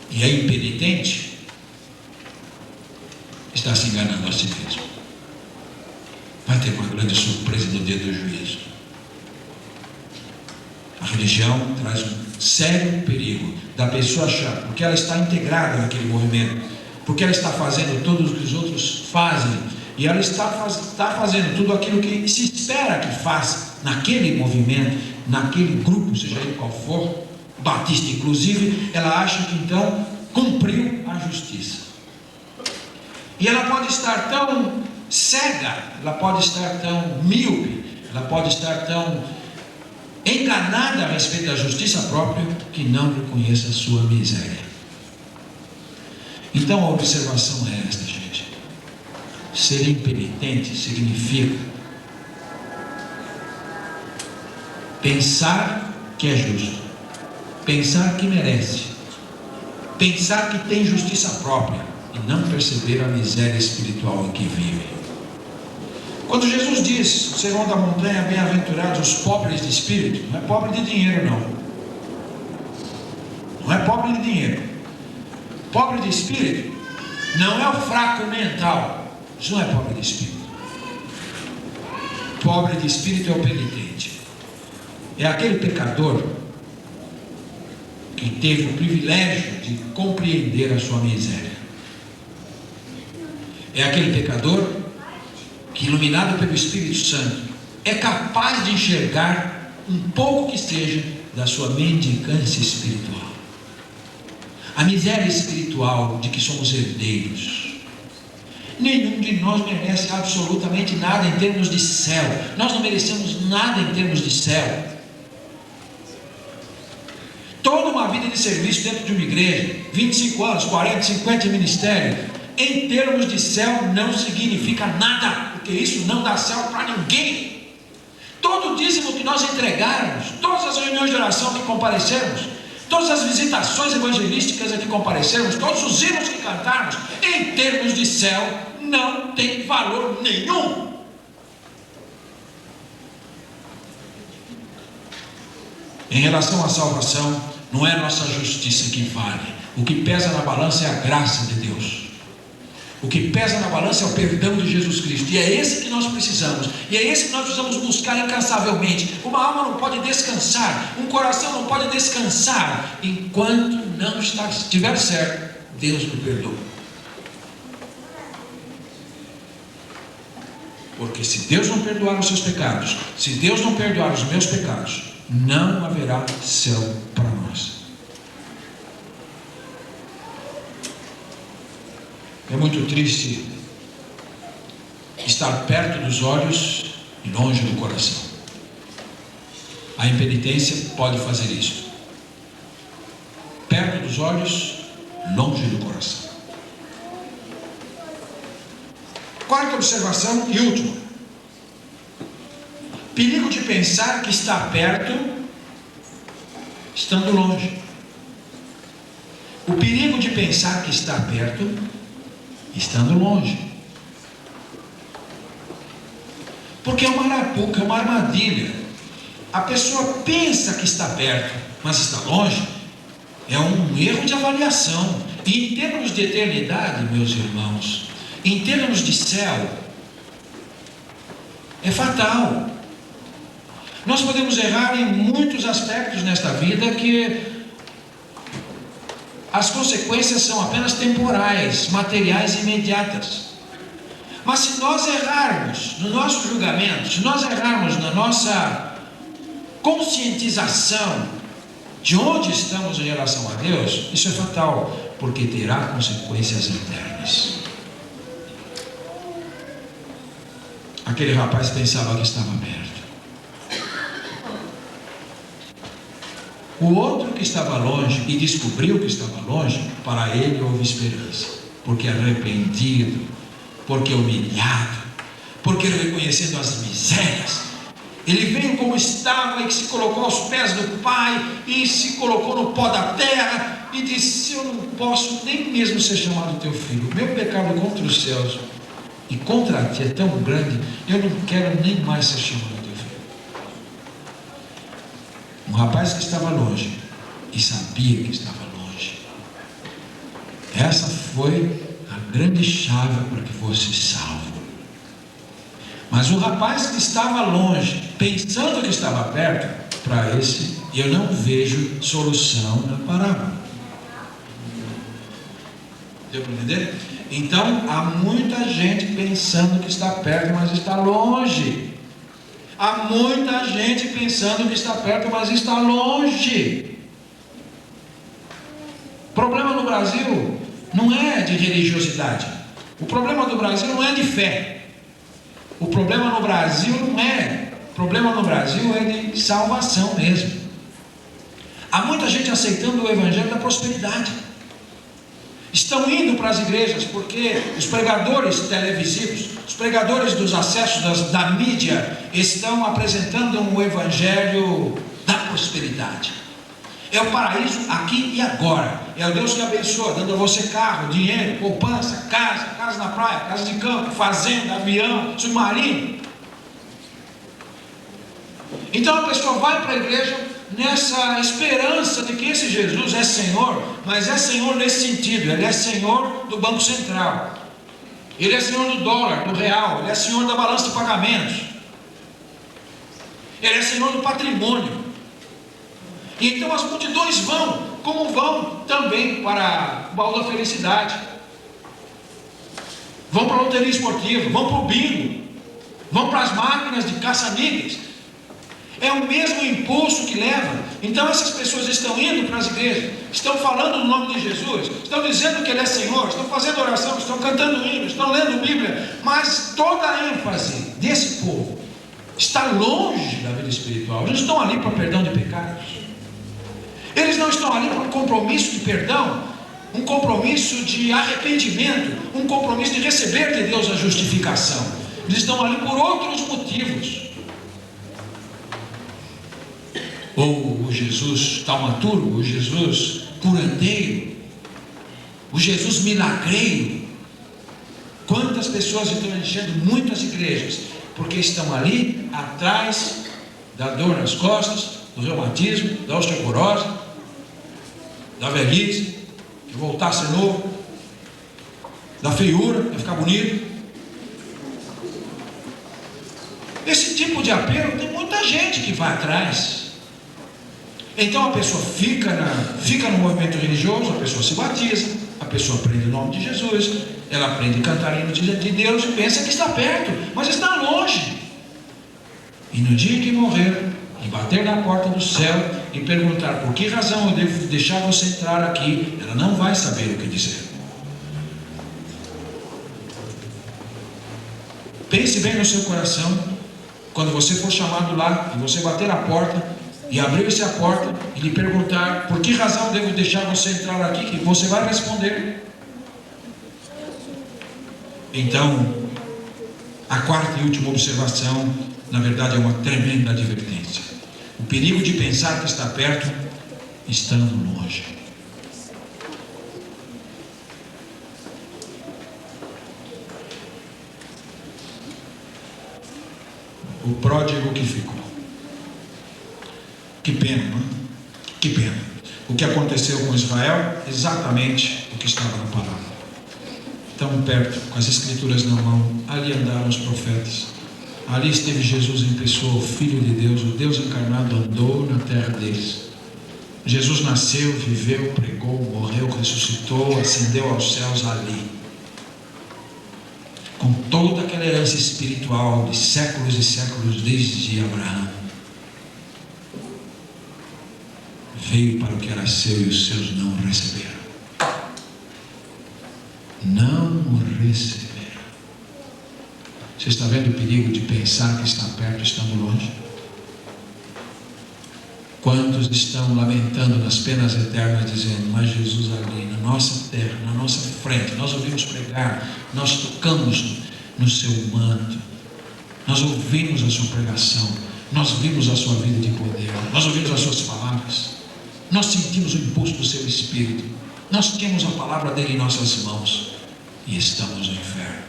e é impenitente, está se enganando a si mesmo. Vai ter uma grande surpresa no dia do juízo. A religião traz um sério perigo da pessoa achar, porque ela está integrada naquele movimento, porque ela está fazendo tudo o que os outros fazem, e ela está fazendo tudo aquilo que se espera que faça naquele movimento, naquele grupo, seja ele qual for, batista inclusive, ela acha que então cumpriu a justiça. E ela pode estar tão cega, ela pode estar tão míope, ela pode estar tão enganada a respeito da justiça própria, que não reconheça a sua miséria. Então a observação é esta, gente. Ser impenitente significa pensar que é justo, pensar que merece, pensar que tem justiça própria e não perceber a miséria espiritual em que vive. Quando Jesus diz, no Sermão da Montanha, bem-aventurados os pobres de espírito, não é pobre de dinheiro não. Não é pobre de dinheiro. Pobre de espírito não é o fraco mental. Isso não é pobre de espírito. Pobre de espírito é o penitente. É aquele pecador que teve o privilégio de compreender a sua miséria. É aquele pecador que, iluminado pelo Espírito Santo, é capaz de enxergar um pouco que seja da sua mendicância espiritual, a miséria espiritual de que somos herdeiros. Nenhum de nós merece absolutamente nada em termos de céu. Nós não merecemos nada em termos de céu. Toda uma vida de serviço dentro de uma igreja, 25 anos, 40, 50 de ministério, em termos de céu não significa nada, porque isso não dá céu para ninguém. Todo o dízimo que nós entregarmos, todas as reuniões de oração que comparecermos, todas as visitações evangelísticas a que comparecermos, todos os hinos que cantarmos, em termos de céu não tem valor nenhum. Em relação à salvação, não é a nossa justiça que vale. O que pesa na balança é a graça de Deus. O que pesa na balança é o perdão de Jesus Cristo. E é esse que nós precisamos. E é esse que nós precisamos buscar incansavelmente. Uma alma não pode descansar. Um coração não pode descansar enquanto não estiver certo. Deus me perdoa. Porque se Deus não perdoar os seus pecados, se Deus não perdoar os meus pecados, não haverá céu para nós. É muito triste estar perto dos olhos e longe do coração. A impenitência pode fazer isso. Perto dos olhos, longe do coração. Quarta observação e última. Perigo de pensar que está perto, estando longe. O perigo de pensar que está perto, estando longe. Porque é uma arapuca, é uma armadilha. A pessoa pensa que está perto, mas está longe. É um erro de avaliação. E em termos de eternidade, meus irmãos, em termos de céu, é fatal. Nós podemos errar em muitos aspectos nesta vida que as consequências são apenas temporais, materiais e imediatas. Mas se nós errarmos no nosso julgamento, se nós errarmos na nossa conscientização de onde estamos em relação a Deus, isso é fatal, porque terá consequências eternas. Aquele rapaz pensava que estava perto. O outro que estava longe e descobriu que estava longe, para ele houve esperança, porque arrependido, porque humilhado, porque reconhecendo as misérias, ele veio como estava e se colocou aos pés do Pai e se colocou no pó da terra e disse: eu não posso nem mesmo ser chamado teu filho, meu pecado contra os céus e contra ti é tão grande, eu não quero nem mais ser chamado teu filho. Um rapaz que estava longe e sabia que estava longe. Essa foi a grande chave para que fosse salvo. Mas o rapaz que estava longe, pensando que estava perto, para esse eu não vejo solução na parábola. Deu para entender? Então há muita gente pensando que está perto, mas está longe. Há muita gente pensando que está perto, mas está longe. O problema no Brasil não é de religiosidade. O problema do Brasil não é de fé. O problema no Brasil não é. O problema no Brasil é de salvação mesmo. Há muita gente aceitando o evangelho da prosperidade. Estão indo para as igrejas porque os pregadores televisivos, os pregadores dos acessos da mídia estão apresentando um evangelho da prosperidade. É o paraíso aqui e agora. É o Deus que abençoa, dando a você carro, dinheiro, poupança, casa na praia, casa de campo, fazenda, avião, submarino. Então a pessoa vai para a igreja nessa esperança de que esse Jesus é Senhor, mas é Senhor nesse sentido, Ele é Senhor do Banco Central, Ele é Senhor do dólar, do real, Ele é Senhor da balança de pagamentos, Ele é Senhor do patrimônio. E então as multidões vão, como vão também para o baú da felicidade, vão para a loteria esportiva, vão para o bingo, vão para as máquinas de caça-níqueis. É o mesmo impulso que leva. Então essas pessoas estão indo para as igrejas, estão falando no nome de Jesus, estão dizendo que Ele é Senhor, estão fazendo oração, estão cantando hinos, estão lendo Bíblia, mas toda a ênfase desse povo está longe da vida espiritual. Eles não estão ali para perdão de pecados, eles não estão ali para um compromisso de perdão, um compromisso de arrependimento, um compromisso de receber de Deus a justificação. Eles estão ali por outros motivos. Ou o Jesus taumaturgo, o Jesus curandeiro, o Jesus milagreiro. Quantas pessoas estão enchendo muitas igrejas porque estão ali atrás da dor nas costas, do reumatismo, da osteoporose, da velhice, de voltar a ser novo, da feiura, de ficar bonito. Esse tipo de apelo tem muita gente que vai atrás. Então a pessoa fica no movimento religioso, a pessoa se batiza, a pessoa aprende o nome de Jesus, ela aprende a cantar hino de Deus e pensa que está perto, mas está longe. E no dia que morrer e bater na porta do céu e perguntar por que razão eu devo deixar você entrar aqui, ela não vai saber o que dizer. Pense bem no seu coração, quando você for chamado lá e você bater a porta e abrir-se a porta e lhe perguntar por que razão devo deixar você entrar aqui, que você vai responder. Então, a quarta e última observação, na verdade, é uma tremenda advertência. O perigo de pensar que está perto, estando longe. o pródigo que ficou. Que pena, não é? Que pena. O que aconteceu com Israel, exatamente o que estava na palavra. Tão perto, com as escrituras na mão, ali andaram os profetas. Ali esteve Jesus em pessoa, o Filho de Deus, o Deus encarnado andou na terra deles. Jesus nasceu, viveu, pregou, morreu, ressuscitou, ascendeu aos céus ali. Com toda aquela herança espiritual de séculos e séculos desde Abraão. Veio para o que era seu e os seus não o receberam. Não o receberam. Você está vendo o perigo de pensar que está perto estando longe? Quantos estão lamentando nas penas eternas, dizendo: mas Jesus ali, na nossa terra, na nossa frente, nós ouvimos pregar, nós tocamos no seu manto, nós ouvimos a sua pregação, nós vimos a sua vida de poder, nós ouvimos as suas palavras, nós sentimos o impulso do seu Espírito, nós tínhamos a palavra dele em nossas mãos e estamos no inferno.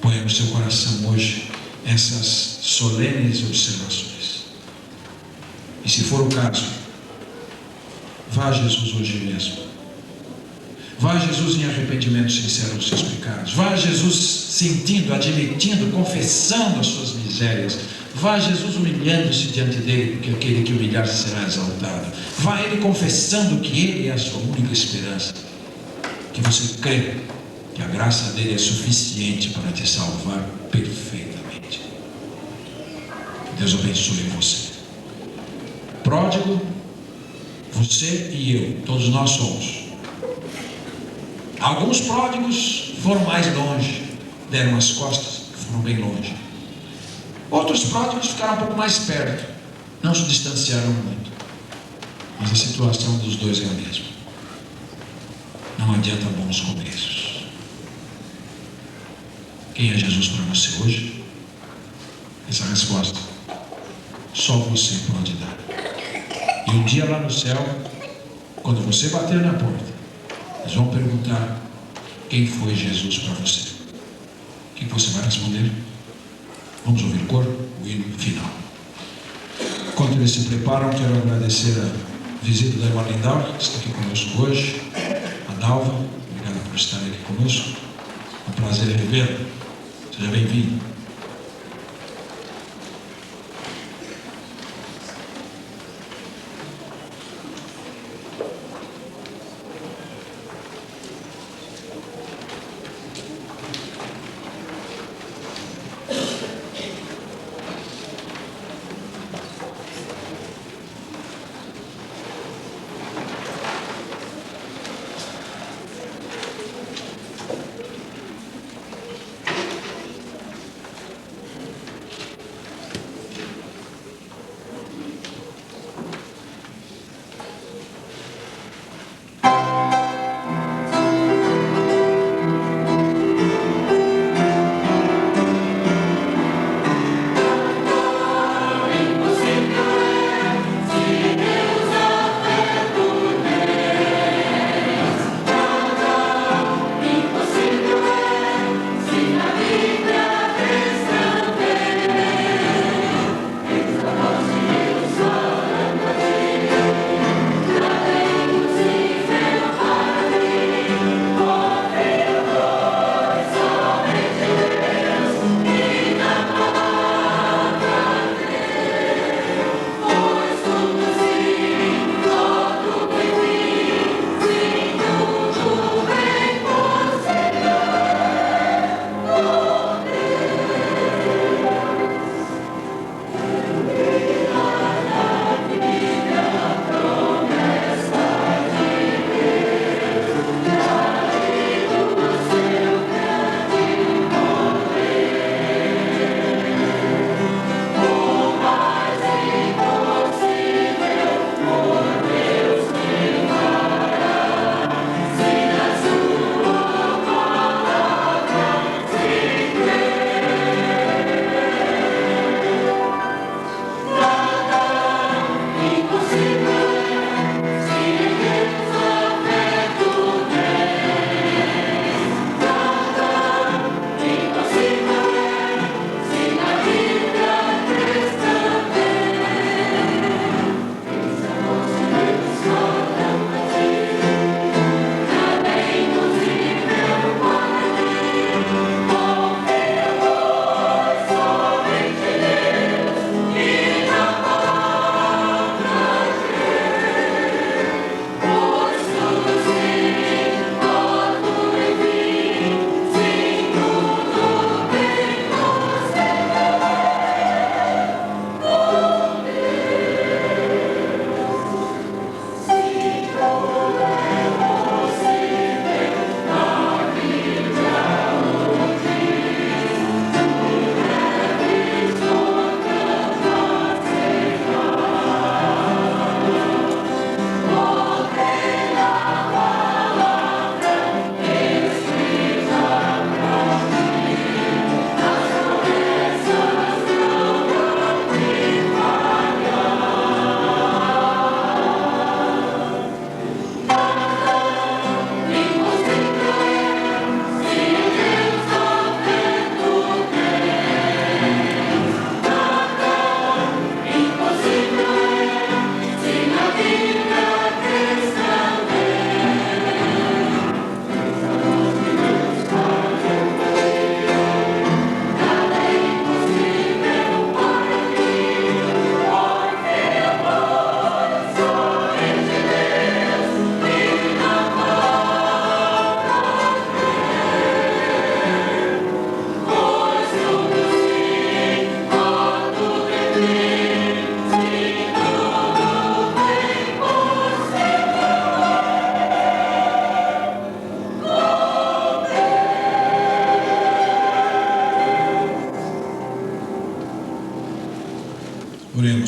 Ponha no seu coração hoje essas solenes observações. E se for o caso, vá a Jesus hoje mesmo. Vá a Jesus em arrependimento sincero dos seus pecados. Vá a Jesus sentindo, admitindo, confessando as suas misérias. Vá a Jesus humilhando-se diante dele, porque aquele que humilhar-se será exaltado. Vá a ele confessando que ele é a sua única esperança. Que você crê que a graça dele é suficiente para te salvar perfeitamente. Deus abençoe você. Pródigo, você e eu, todos nós somos. Alguns pródigos foram mais longe, deram as costas, foram bem longe. Outros pródigos ficaram um pouco mais perto, não se distanciaram muito. Mas a situação dos dois é a mesma. Não adianta bons começos. Quem é Jesus para você hoje? Essa resposta só você pode dar. E um dia lá no céu, quando você bater na porta, eles vão perguntar: quem foi Jesus para você? O que você vai responder? Vamos ouvir o coro, o hino final. Enquanto eles se preparam, quero agradecer a visita da irmã Lindau, que está aqui conosco hoje, a Dalva, obrigado por estar aqui conosco. É um prazer revê-la. Seja bem-vindo.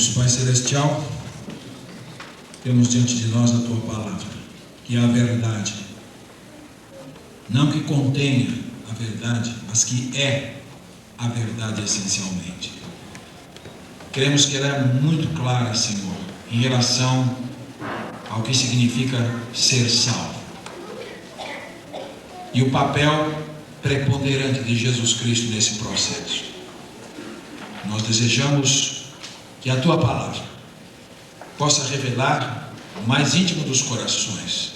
Oremos. Pai Celestial, temos diante de nós a Tua Palavra, que é a verdade. Não que contenha a verdade, mas que é a verdade essencialmente. Queremos que ela é muito clara, Senhor, em relação ao que significa ser salvo. E o papel preponderante de Jesus Cristo nesse processo. Nós desejamos que a Tua Palavra possa revelar o mais íntimo dos corações,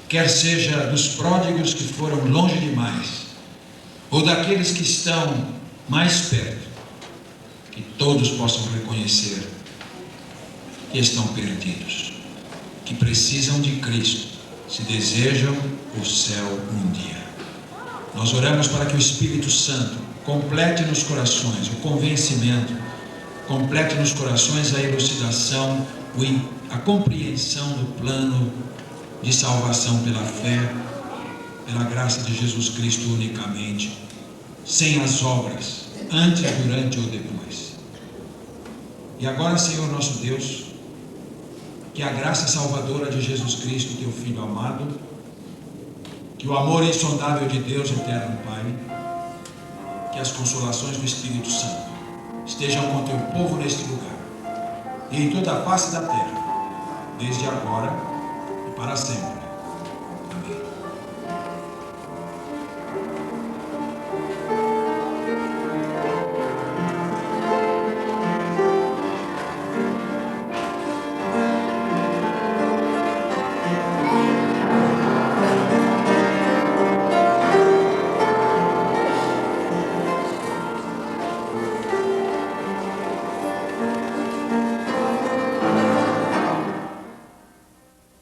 quer seja dos pródigos que foram longe demais, ou daqueles que estão mais perto, que todos possam reconhecer que estão perdidos, que precisam de Cristo, se desejam o céu um dia. Nós oramos para que o Espírito Santo complete nos corações o convencimento, complete nos corações a elucidação, a compreensão do plano de salvação pela fé, pela graça de Jesus Cristo unicamente, sem as obras, antes, durante ou depois. E agora, Senhor nosso Deus, que a graça salvadora de Jesus Cristo, Teu Filho amado, que o amor insondável de Deus eterno Pai, que as consolações do Espírito Santo estejam com Teu povo neste lugar e em toda a face da terra, desde agora e para sempre. Amém.